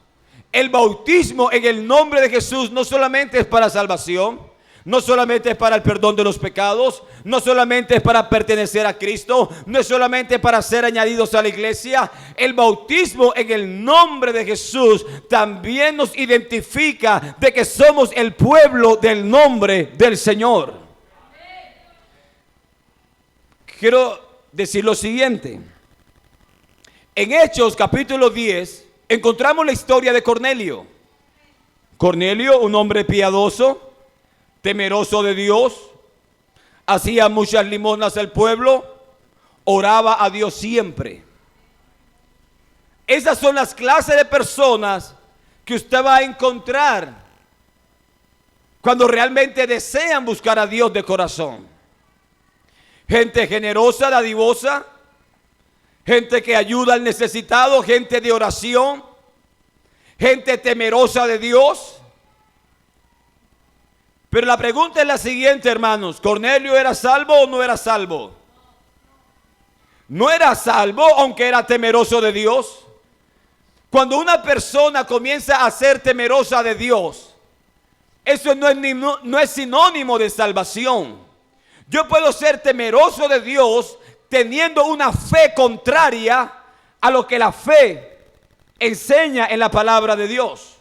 El bautismo en el nombre de Jesús no solamente es para salvación, no solamente es para el perdón de los pecados, no solamente es para pertenecer a Cristo, no es solamente para ser añadidos a la iglesia. El bautismo en el nombre de Jesús también nos identifica de que somos el pueblo del nombre del Señor. Quiero decir lo siguiente. En Hechos capítulo 10 encontramos la historia de Cornelio. Cornelio, un hombre piadoso, temeroso de Dios, hacía muchas limosnas al pueblo, oraba a Dios siempre. Esas son las clases de personas que usted va a encontrar cuando realmente desean buscar a Dios de corazón. Gente generosa, dadivosa, gente que ayuda al necesitado, gente de oración, gente temerosa de Dios. Pero la pregunta es la siguiente, hermanos. ¿Cornelio era salvo o no era salvo? No era salvo, aunque era temeroso de Dios. Cuando una persona comienza a ser temerosa de Dios, eso no es sinónimo de salvación. Yo puedo ser temeroso de Dios teniendo una fe contraria a lo que la fe enseña en la palabra de Dios.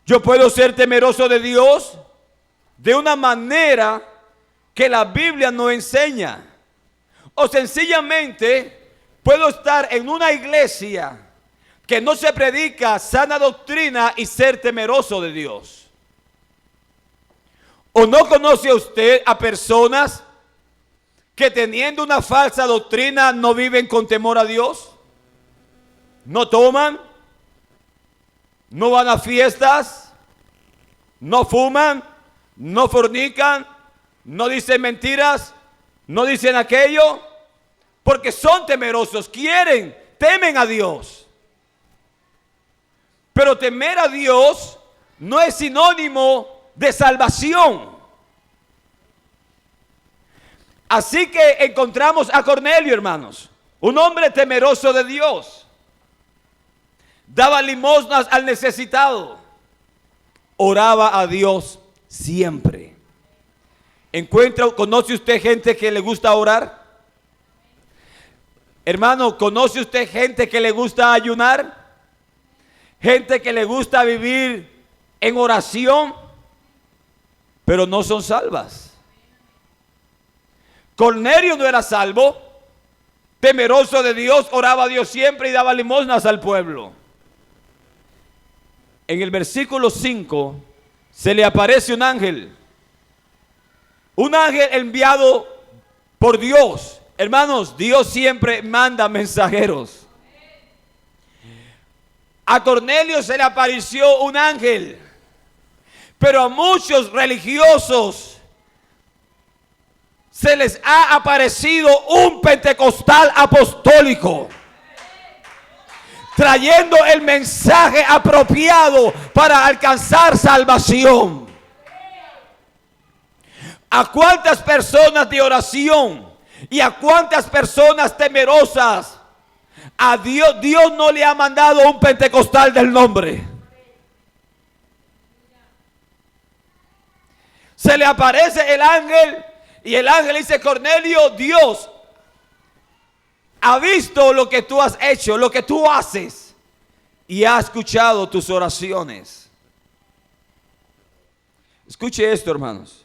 Yo puedo ser temeroso de Dios de una manera que la Biblia no enseña. O sencillamente puedo estar en una iglesia que no se predica sana doctrina y ser temeroso de Dios. ¿O no conoce usted a personas que teniendo una falsa doctrina no viven con temor a Dios? No toman, no van a fiestas, no fuman, no fornican, no dicen mentiras, no dicen aquello, porque son temerosos, temen a Dios. Pero temer a Dios no es sinónimo de salvación. Así que encontramos a Cornelio, hermanos, un hombre temeroso de Dios. Daba limosnas al necesitado. Oraba a Dios siempre. ¿Conoce usted gente que le gusta orar? Hermano, ¿conoce usted gente que le gusta ayunar? Gente que le gusta vivir en oración, pero no son salvas. Cornelio no era salvo, temeroso de Dios, oraba a Dios siempre y daba limosnas al pueblo. En el versículo 5 se le aparece un ángel enviado por Dios. Hermanos, Dios siempre manda mensajeros. A Cornelio se le apareció un ángel, pero a muchos religiosos se les ha aparecido un pentecostal apostólico, trayendo el mensaje apropiado para alcanzar salvación. ¿A cuántas personas de oración y a cuántas personas temerosas a Dios no le ha mandado un pentecostal del nombre? Se le aparece el ángel y el ángel dice: Cornelio, Dios ha visto lo que tú has hecho, lo que tú haces, y ha escuchado tus oraciones. Escuche esto, hermanos.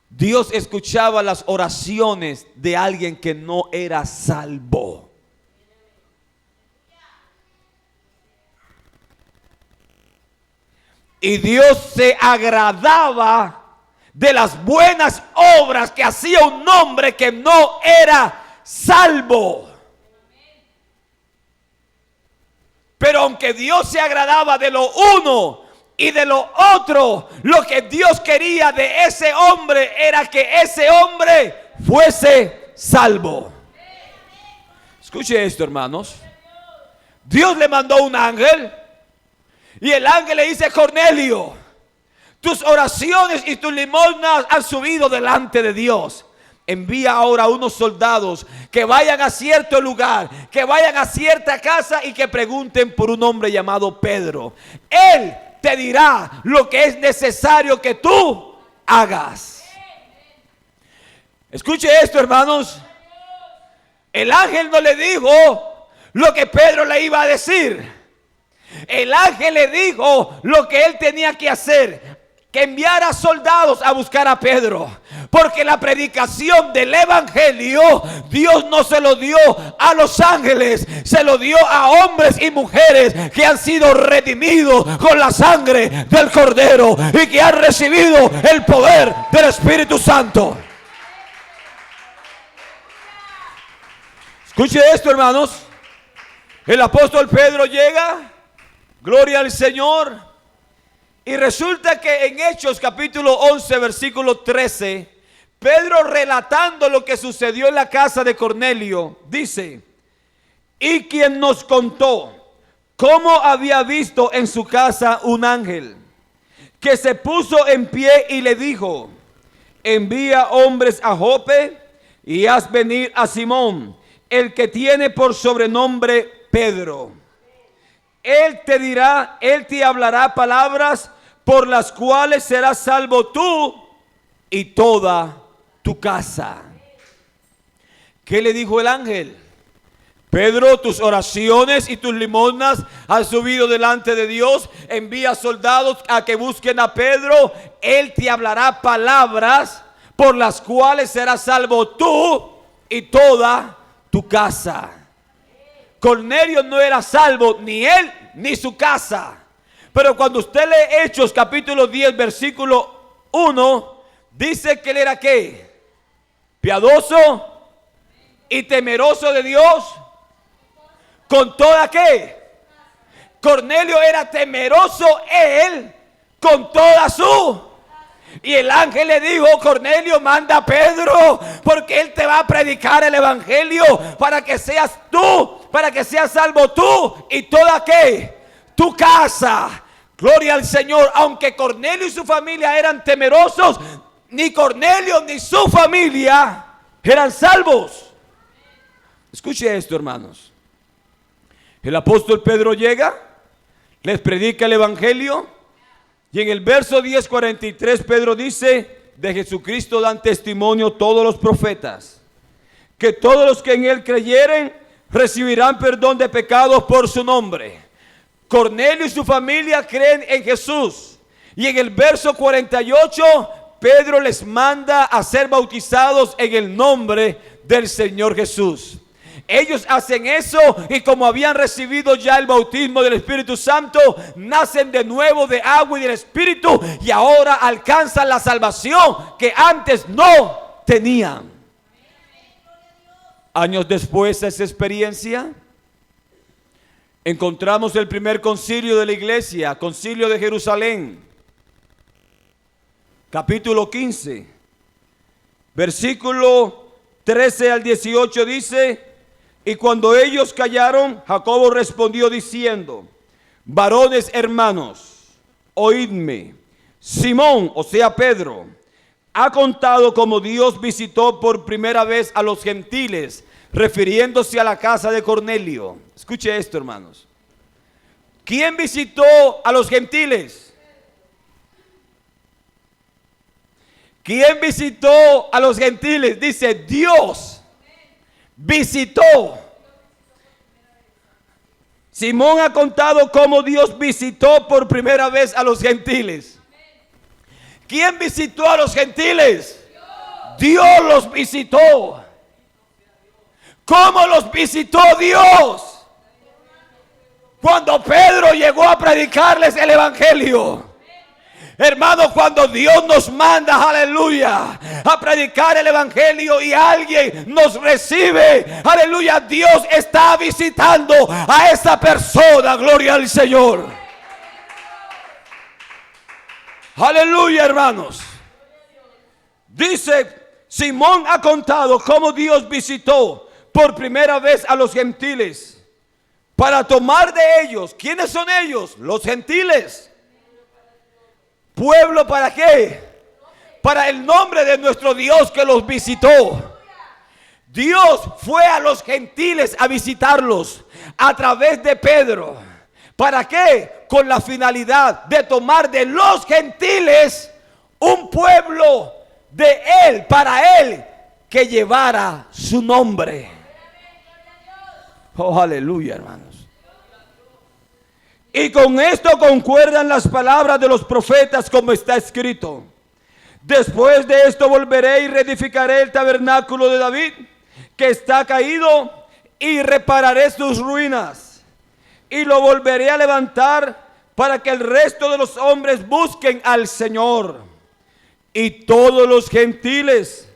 Dios escuchaba las oraciones de alguien que no era salvo. Y Dios se agradaba de las buenas obras que hacía un hombre que no era salvo. Pero aunque Dios se agradaba de lo uno y de lo otro, lo que Dios quería de ese hombre era que ese hombre fuese salvo. Escuche esto, hermanos. Dios le mandó un ángel y el ángel le dice: Cornelio, tus oraciones y tus limosnas han subido delante de Dios. Envía ahora unos soldados que vayan a cierto lugar, que vayan a cierta casa y que pregunten por un hombre llamado Pedro. Él te dirá lo que es necesario que tú hagas. Escuche esto, hermanos. El ángel no le dijo lo que Pedro le iba a decir. El ángel le dijo lo que él tenía que hacer: que enviara soldados a buscar a Pedro. Porque la predicación del evangelio Dios no se lo dio a los ángeles, se lo dio a hombres y mujeres que han sido redimidos con la sangre del Cordero y que han recibido el poder del Espíritu Santo. Escuche esto, hermanos. El apóstol Pedro llega, gloria al Señor, y resulta que en Hechos capítulo 11 versículo 13, Pedro, relatando lo que sucedió en la casa de Cornelio, dice: y quien nos contó cómo había visto en su casa un ángel que se puso en pie y le dijo: envía hombres a Jope y haz venir a Simón, el que tiene por sobrenombre Pedro. Él te dirá, él te hablará palabras por las cuales serás salvo tú y toda tu casa. ¿Qué le dijo el ángel? Pedro, tus oraciones y tus limosnas han subido delante de Dios. Envía soldados a que busquen a Pedro. Él te hablará palabras por las cuales serás salvo tú y toda tu casa. Cornelio no era salvo, ni él ni su casa. Pero cuando usted lee Hechos capítulo 10 versículo 1, dice que él era ¿qué? Piadoso y temeroso de Dios. Con toda ¿qué? Cornelio era temeroso él con toda su. Y el ángel le dijo: Cornelio, manda a Pedro, porque él te va a predicar el evangelio para que seas tú, para que seas salvo tú y toda ¿qué? Tu casa. Gloria al Señor. Aunque Cornelio y su familia eran temerosos, ni Cornelio ni su familia eran salvos. Escuche esto, hermanos. El apóstol Pedro llega, les predica el evangelio, y en el verso 10:43 Pedro dice: de Jesucristo dan testimonio todos los profetas, que todos los que en él creyeren recibirán perdón de pecados por su nombre. Cornelio y su familia creen en Jesús. Y en el verso 48 Pedro les manda a ser bautizados en el nombre del Señor Jesús. Ellos hacen eso, y como habían recibido ya el bautismo del Espíritu Santo, nacen de nuevo de agua y del Espíritu, y ahora alcanzan la salvación que antes no tenían. Años después de esa experiencia, encontramos el primer concilio de la iglesia, concilio de Jerusalén, capítulo 15, versículo 13 al 18 dice: y cuando ellos callaron, Jacobo respondió diciendo: varones hermanos, oídme. Simón, o sea Pedro, ha contado cómo Dios visitó por primera vez a los gentiles, refiriéndose a la casa de Cornelio. Escuche esto, hermanos. ¿Quién visitó a los gentiles? ¿Quién visitó a los gentiles? Dice: Dios visitó. Simón ha contado cómo Dios visitó por primera vez a los gentiles. ¿Quién visitó a los gentiles? Dios los visitó. ¿Cómo los visitó Dios? Cuando Pedro llegó a predicarles el evangelio. Hermano, cuando Dios nos manda, aleluya, a predicar el evangelio y alguien nos recibe, aleluya, Dios está visitando a esa persona. Gloria al Señor. Aleluya, hermanos. Dice, Simón ha contado cómo Dios visitó por primera vez a los gentiles para tomar de ellos. ¿Quiénes son ellos? Los gentiles. ¿Pueblo para qué? Para el nombre de nuestro Dios que los visitó. Dios fue a los gentiles a visitarlos a través de Pedro. ¿Para qué? Con la finalidad de tomar de los gentiles un pueblo de él, para él, que llevara su nombre. Oh, aleluya, hermanos. Y con esto concuerdan las palabras de los profetas, como está escrito: después de esto volveré y reedificaré el tabernáculo de David, que está caído, y repararé sus ruinas, y lo volveré a levantar, para que el resto de los hombres busquen al Señor, y todos los gentiles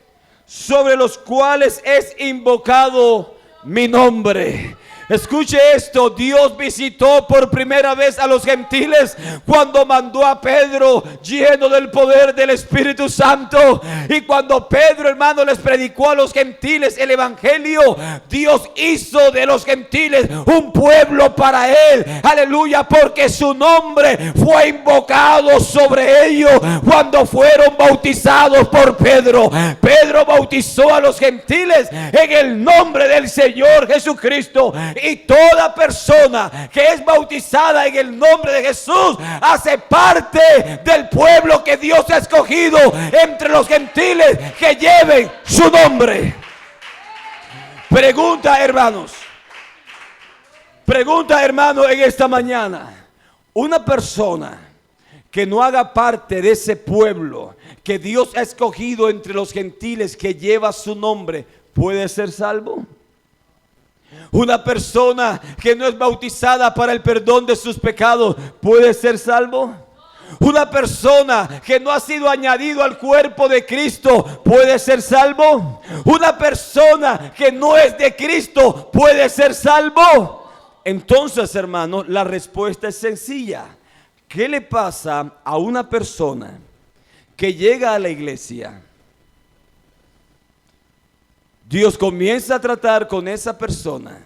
sobre los cuales es invocado mi nombre. Escuche esto, Dios visitó por primera vez a los gentiles cuando mandó a Pedro lleno del poder del Espíritu Santo. Y cuando Pedro, hermano, les predicó a los gentiles el evangelio, Dios hizo de los gentiles un pueblo para él. Aleluya, porque su nombre fue invocado sobre ellos cuando fueron bautizados por Pedro. Pedro bautizó a los gentiles en el nombre del Señor Jesucristo. Y toda persona que es bautizada en el nombre de Jesús hace parte del pueblo que Dios ha escogido entre los gentiles que lleven su nombre. Pregunta, hermanos. Pregunta, hermano, en esta mañana. Una persona que no haga parte de ese pueblo que Dios ha escogido entre los gentiles que lleva su nombre, ¿puede ser salvo? Una persona que no es bautizada para el perdón de sus pecados, ¿puede ser salvo? Una persona que no ha sido añadido al cuerpo de Cristo, ¿puede ser salvo? Una persona que no es de Cristo, ¿puede ser salvo? Entonces, hermanos, la respuesta es sencilla. ¿Qué le pasa a una persona que llega a la iglesia? Dios comienza a tratar con esa persona,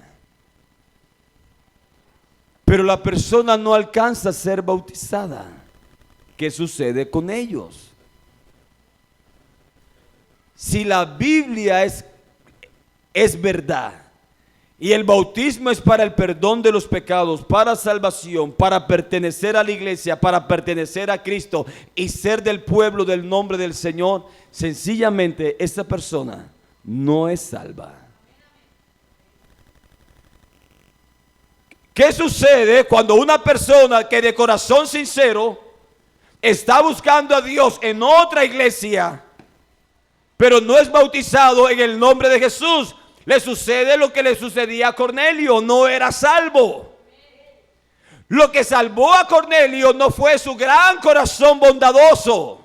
pero la persona no alcanza a ser bautizada. ¿Qué sucede con ellos? Si la Biblia es verdad y el bautismo es para el perdón de los pecados, para salvación, para pertenecer a la iglesia, para pertenecer a Cristo y ser del pueblo del nombre del Señor, sencillamente esa persona no es salva. ¿Qué sucede cuando una persona que de corazón sincero está buscando a Dios en otra iglesia, pero no es bautizado en el nombre de Jesús? Le sucede lo que le sucedía a Cornelio, no era salvo. Lo que salvó a Cornelio no fue su gran corazón bondadoso.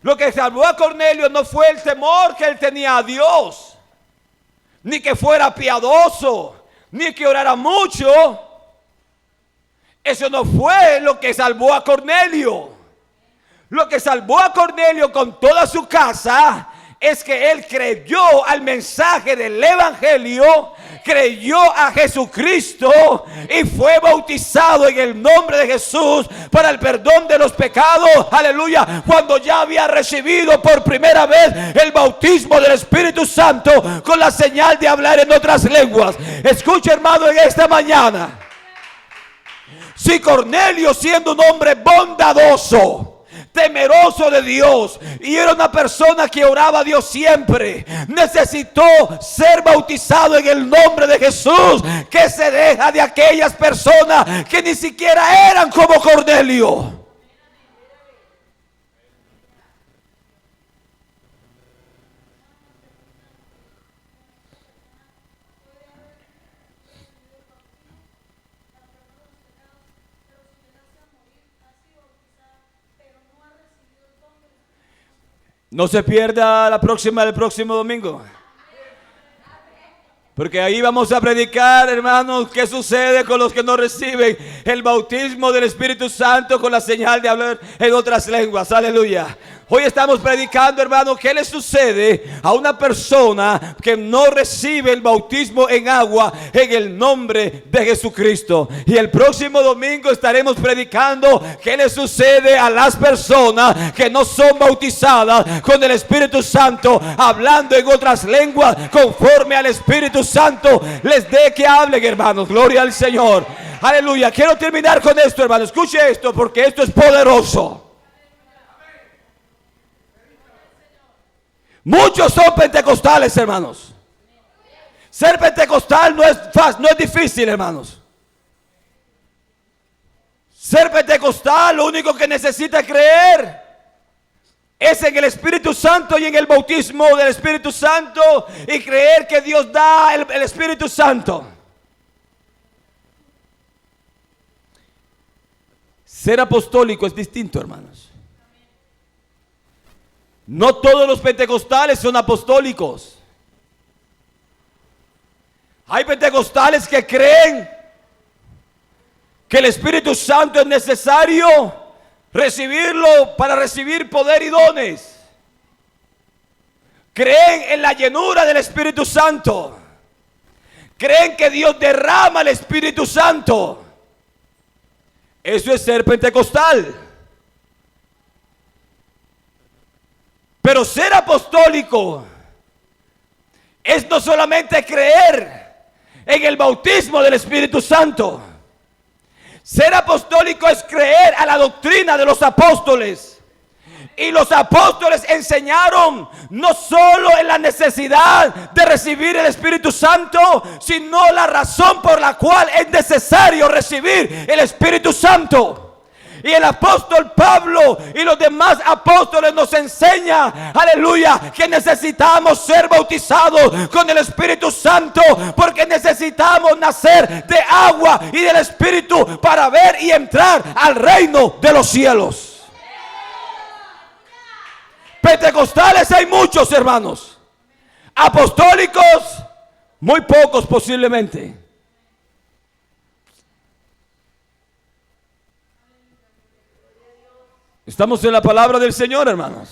Lo que salvó a Cornelio no fue el temor que él tenía a Dios, ni que fuera piadoso, ni que orara mucho. Eso no fue lo que salvó a Cornelio. Lo que salvó a Cornelio con toda su casa es que él creyó al mensaje del evangelio, creyó a Jesucristo y fue bautizado en el nombre de Jesús para el perdón de los pecados. Aleluya, cuando ya había recibido por primera vez el bautismo del Espíritu Santo con la señal de hablar en otras lenguas. Escucha, hermano, en esta mañana, si Cornelio, siendo un hombre bondadoso, temeroso de Dios, y era una persona que oraba a Dios siempre, necesitó ser bautizado en el nombre de Jesús, que se deja de aquellas personas que ni siquiera eran como Cornelio. No se pierda la próxima del próximo domingo. Porque ahí vamos a predicar, hermanos, qué sucede con los que no reciben el bautismo del Espíritu Santo con la señal de hablar en otras lenguas. Aleluya. Hoy estamos predicando, hermanos, qué le sucede a una persona que no recibe el bautismo en agua en el nombre de Jesucristo. Y el próximo domingo estaremos predicando qué le sucede a las personas que no son bautizadas con el Espíritu Santo, hablando en otras lenguas conforme al Espíritu Santo les dé que hablen, hermanos. Gloria al Señor. Aleluya. Quiero terminar con esto, hermano. Escuche esto, porque esto es poderoso. Muchos son pentecostales, hermanos. Ser pentecostal no es fácil, no es difícil, hermanos. Ser pentecostal, lo único que necesita creer es en el Espíritu Santo y en el bautismo del Espíritu Santo, y creer que Dios da el Espíritu Santo. Ser apostólico es distinto, hermanos. No todos los pentecostales son apostólicos. Hay pentecostales que creen que el Espíritu Santo es necesario recibirlo para recibir poder y dones. Creen en la llenura del Espíritu Santo. Creen que Dios derrama el Espíritu Santo. Eso es ser pentecostal. Pero ser apostólico es no solamente creer en el bautismo del Espíritu Santo. Ser apostólico es creer a la doctrina de los apóstoles. Y los apóstoles enseñaron no solo en la necesidad de recibir el Espíritu Santo, sino la razón por la cual es necesario recibir el Espíritu Santo. Y el apóstol Pablo y los demás apóstoles nos enseñan, aleluya, que necesitamos ser bautizados con el Espíritu Santo, porque necesitamos nacer de agua y del Espíritu para ver y entrar al reino de los cielos. Pentecostales hay muchos, hermanos. Apostólicos, muy pocos posiblemente. Estamos en la palabra del Señor, hermanos.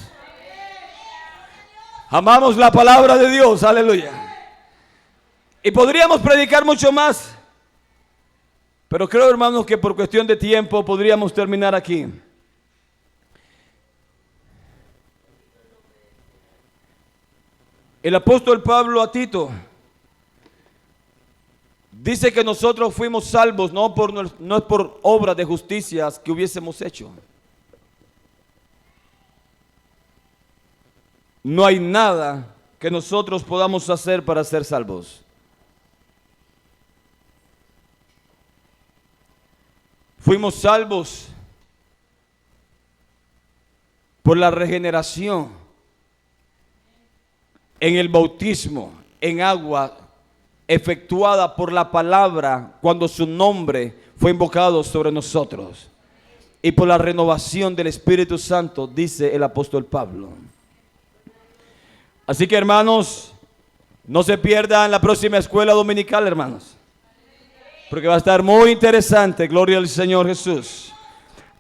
Amamos la palabra de Dios, aleluya. Y podríamos predicar mucho más, pero creo, hermanos, que por cuestión de tiempo podríamos terminar aquí. El apóstol Pablo a Tito dice que nosotros fuimos salvos no es por obras de justicias que hubiésemos hecho. No hay nada que nosotros podamos hacer para ser salvos. Fuimos salvos por la regeneración en el bautismo en agua efectuada por la palabra cuando su nombre fue invocado sobre nosotros, y por la renovación del Espíritu Santo, dice el apóstol Pablo. Así que, hermanos, no se pierdan la próxima escuela dominical, hermanos, porque va a estar muy interesante. Gloria al Señor Jesús.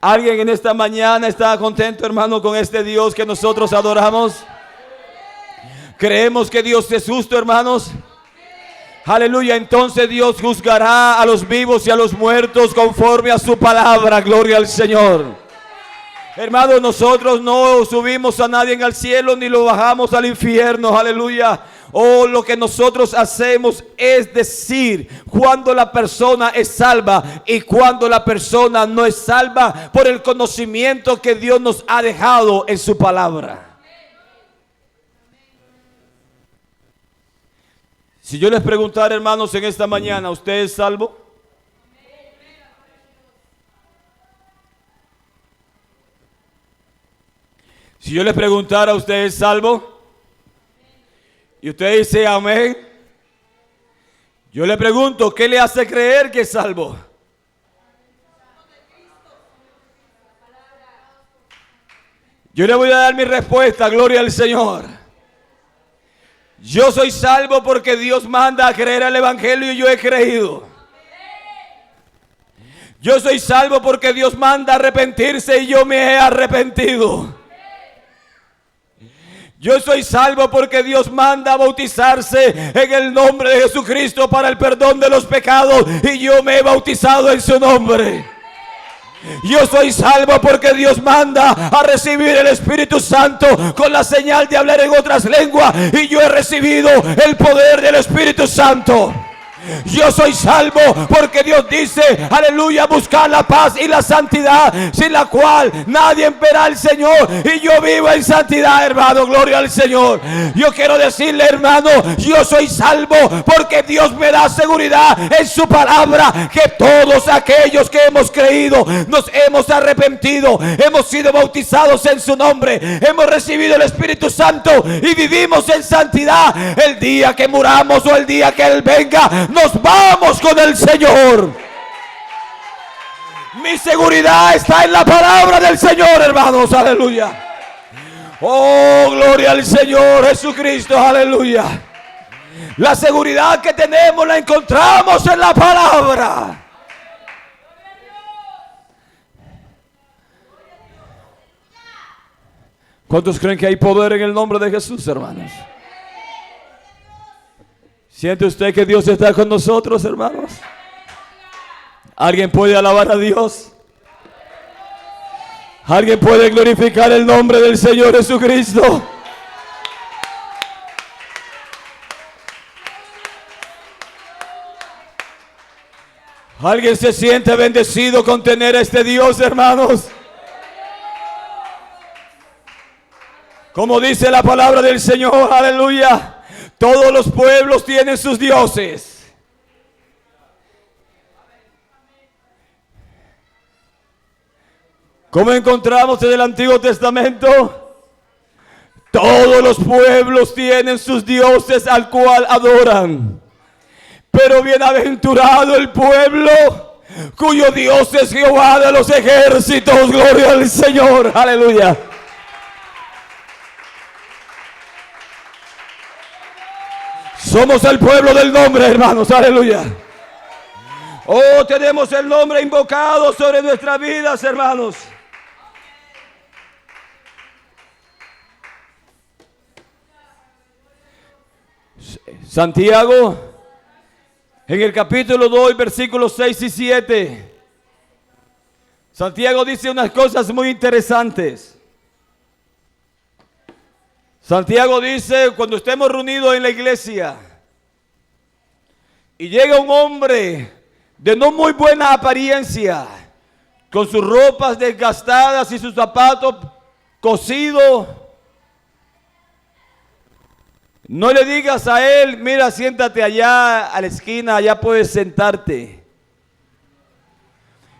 ¿Alguien en esta mañana está contento, hermano, con este Dios que nosotros adoramos? ¿Creemos que Dios es justo, hermanos? Aleluya. Entonces Dios juzgará a los vivos y a los muertos conforme a su palabra. Gloria al Señor. Hermanos, nosotros no subimos a nadie al cielo ni lo bajamos al infierno. Aleluya. Lo que nosotros hacemos es decir cuando la persona es salva y cuando la persona no es salva, por el conocimiento que Dios nos ha dejado en su palabra. Si yo les preguntara, hermanos, en esta mañana, ¿usted es salvo? Si yo les preguntara, ¿usted es salvo? Y usted dice amén. Yo le pregunto, ¿qué le hace creer que es salvo? Yo le voy a dar mi respuesta, gloria al Señor. Yo soy salvo porque Dios manda a creer al Evangelio y yo he creído. Yo soy salvo porque Dios manda a arrepentirse y yo me he arrepentido. Yo soy salvo porque Dios manda a bautizarse en el nombre de Jesucristo para el perdón de los pecados y yo me he bautizado en su nombre. Yo soy salvo porque Dios manda a recibir el Espíritu Santo con la señal de hablar en otras lenguas y yo he recibido el poder del Espíritu Santo. Yo soy salvo porque Dios dice, aleluya, buscar la paz y la santidad, sin la cual nadie verá al Señor. Y yo vivo en santidad, hermano, gloria al Señor. Yo quiero decirle, hermano, yo soy salvo porque Dios me da seguridad en su palabra, que todos aquellos que hemos creído, nos hemos arrepentido, hemos sido bautizados en su nombre, hemos recibido el Espíritu Santo y vivimos en santidad. El día que muramos o el día que Él venga, nos vamos con el Señor. Mi seguridad está en la palabra del Señor, hermanos, aleluya. Oh, gloria al Señor Jesucristo, aleluya. La seguridad que tenemos la encontramos en la palabra. ¿Cuántos creen que hay poder en el nombre de Jesús, hermanos? ¿Siente usted que Dios está con nosotros, hermanos? ¿Alguien puede alabar a Dios? ¿Alguien puede glorificar el nombre del Señor Jesucristo? ¿Alguien se siente bendecido con tener a este Dios, hermanos? Como dice la palabra del Señor, aleluya. Todos los pueblos tienen sus dioses. ¿Cómo encontramos en el Antiguo Testamento? Todos los pueblos tienen sus dioses al cual adoran. Pero bienaventurado el pueblo cuyo Dios es Jehová de los ejércitos. Gloria al Señor. Aleluya. Somos el pueblo del nombre, hermanos, aleluya. Oh, tenemos el nombre invocado sobre nuestras vidas, hermanos. Santiago, en el capítulo 2, versículos 6 y 7. Santiago dice unas cosas muy interesantes. Santiago dice, cuando estemos reunidos en la iglesia y llega un hombre de no muy buena apariencia, con sus ropas desgastadas y sus zapatos cosidos, no le digas a él, mira, siéntate allá a la esquina, allá puedes sentarte.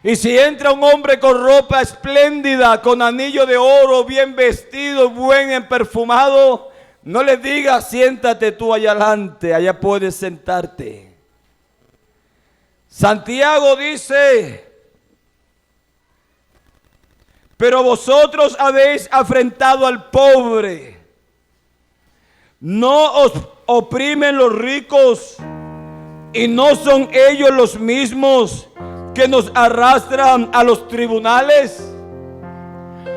Y si entra un hombre con ropa espléndida, con anillo de oro, bien vestido, buen perfumado, no le digas, siéntate tú allá adelante, allá puedes sentarte. Santiago dice, pero vosotros habéis afrentado al pobre. No os oprimen los ricos y no son ellos los mismos que nos arrastran a los tribunales.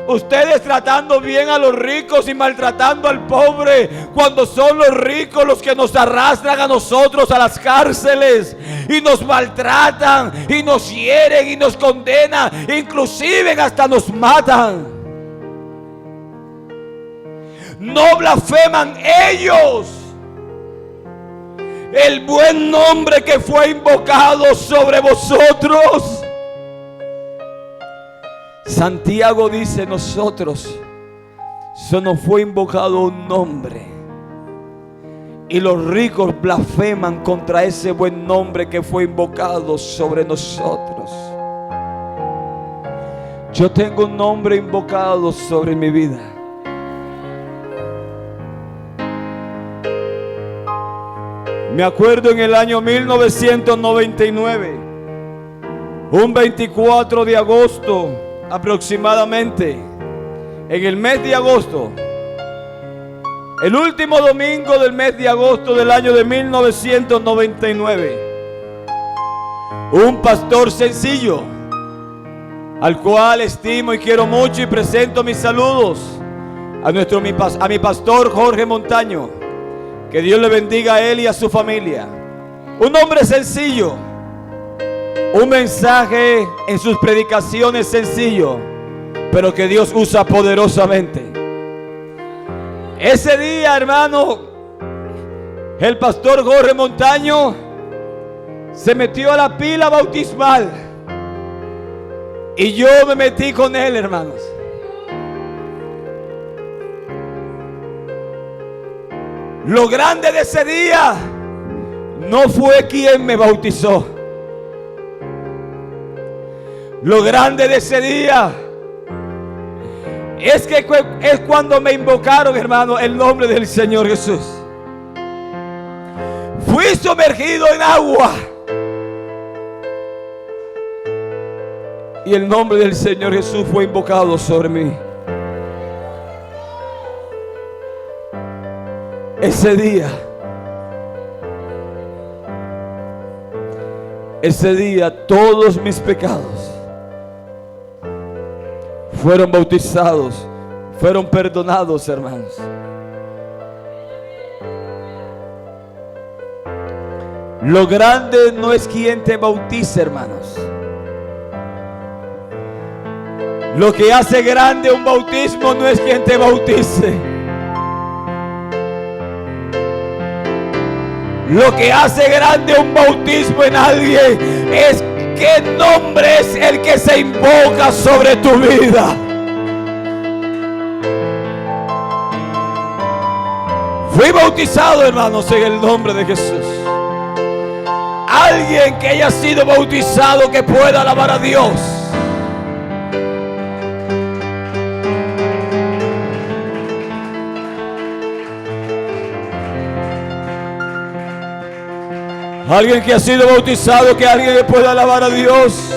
Ustedes tratando bien a los ricos y maltratando al pobre, cuando son los ricos los que nos arrastran a nosotros a las cárceles y nos maltratan y nos hieren y nos condenan, inclusive hasta nos matan. No blasfeman ellos el buen nombre que fue invocado sobre vosotros. Santiago dice, nosotros, se nos fue invocado un nombre y los ricos blasfeman contra ese buen nombre que fue invocado sobre nosotros. Yo tengo un nombre invocado sobre mi vida. Me acuerdo en el año 1999, un 24 de agosto aproximadamente, en el mes de agosto, el último domingo del mes de agosto del año de 1999, un pastor sencillo, al cual estimo y quiero mucho, y presento mis saludos a mi pastor Jorge Montaño. Que Dios le bendiga a él y a su familia. Un hombre sencillo, un mensaje en sus predicaciones sencillo, pero que Dios usa poderosamente. Ese día, hermano, el pastor Jorge Montaño se metió a la pila bautismal y yo me metí con él, hermanos. Lo grande de ese día no fue quien me bautizó. Lo grande de ese día es cuando me invocaron, hermano, el nombre del Señor Jesús. Fui sumergido en agua y el nombre del Señor Jesús fue invocado sobre mí. Ese día todos mis pecados fueron bautizados, fueron perdonados, hermanos. Lo grande no es quien te bautice, hermanos. Lo que hace grande un bautismo no es quien te bautice. Lo que hace grande un bautismo en alguien es qué nombre es el que se invoca sobre tu vida. Fui bautizado, hermanos, en el nombre de Jesús. Alguien que haya sido bautizado que pueda alabar a Dios. Alguien que ha sido bautizado, que alguien le pueda alabar a Dios.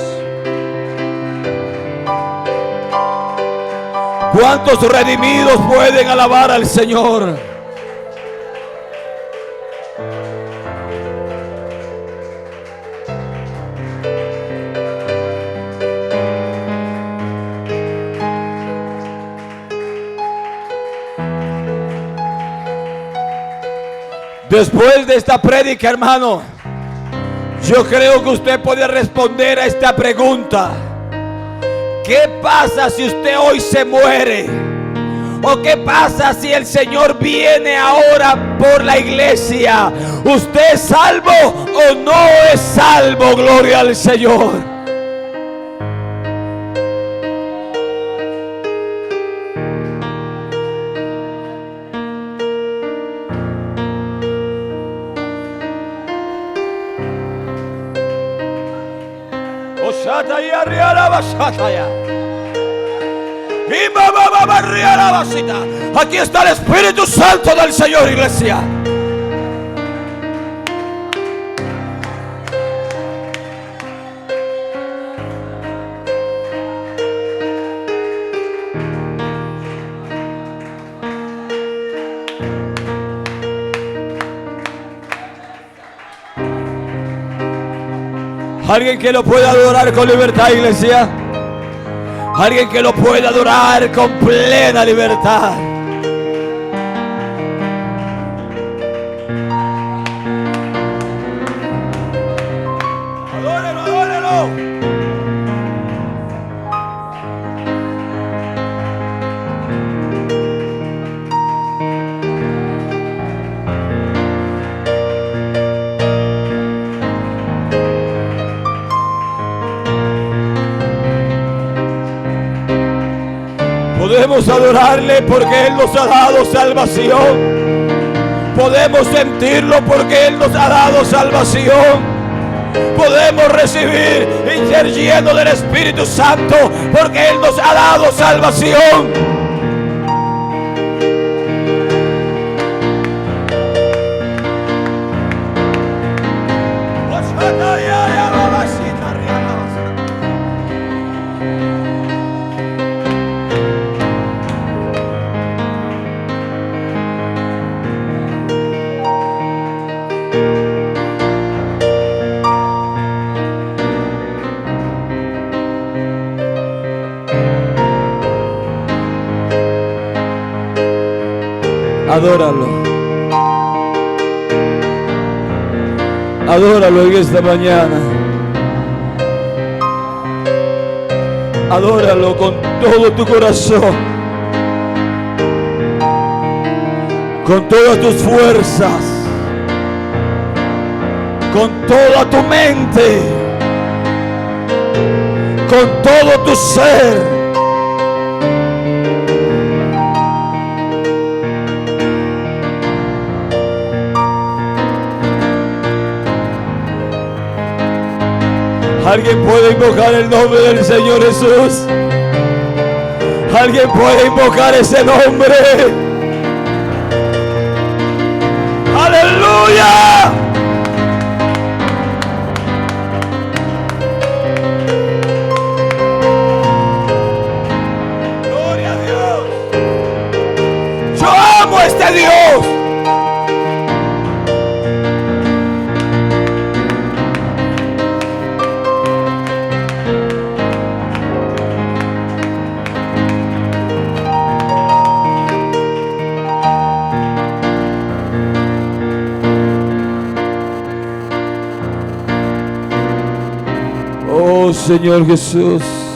¿Cuántos redimidos pueden alabar al Señor? Después de esta prédica, hermano, yo creo que usted puede responder a esta pregunta. ¿Qué pasa si usted hoy se muere? ¿O qué pasa si el Señor viene ahora por la iglesia? ¿Usted es salvo o no es salvo? Gloria al Señor. Aquí está el Espíritu Santo del Señor, iglesia. Alguien que lo pueda adorar con libertad, iglesia. Alguien que lo pueda adorar con plena libertad. Adórelo, adórelo. Podemos adorarle porque Él nos ha dado salvación. Podemos sentirlo porque Él nos ha dado salvación. Podemos recibir y ser llenos del Espíritu Santo porque Él nos ha dado salvación. Adóralo. Adóralo en esta mañana. Adóralo con todo tu corazón, con todas tus fuerzas, con toda tu mente, con todo tu ser. Alguien puede invocar el nombre del Señor Jesús. Alguien puede invocar ese nombre. Aleluya. Gloria a Dios. Yo amo a este Dios. Oh Señor Jesús.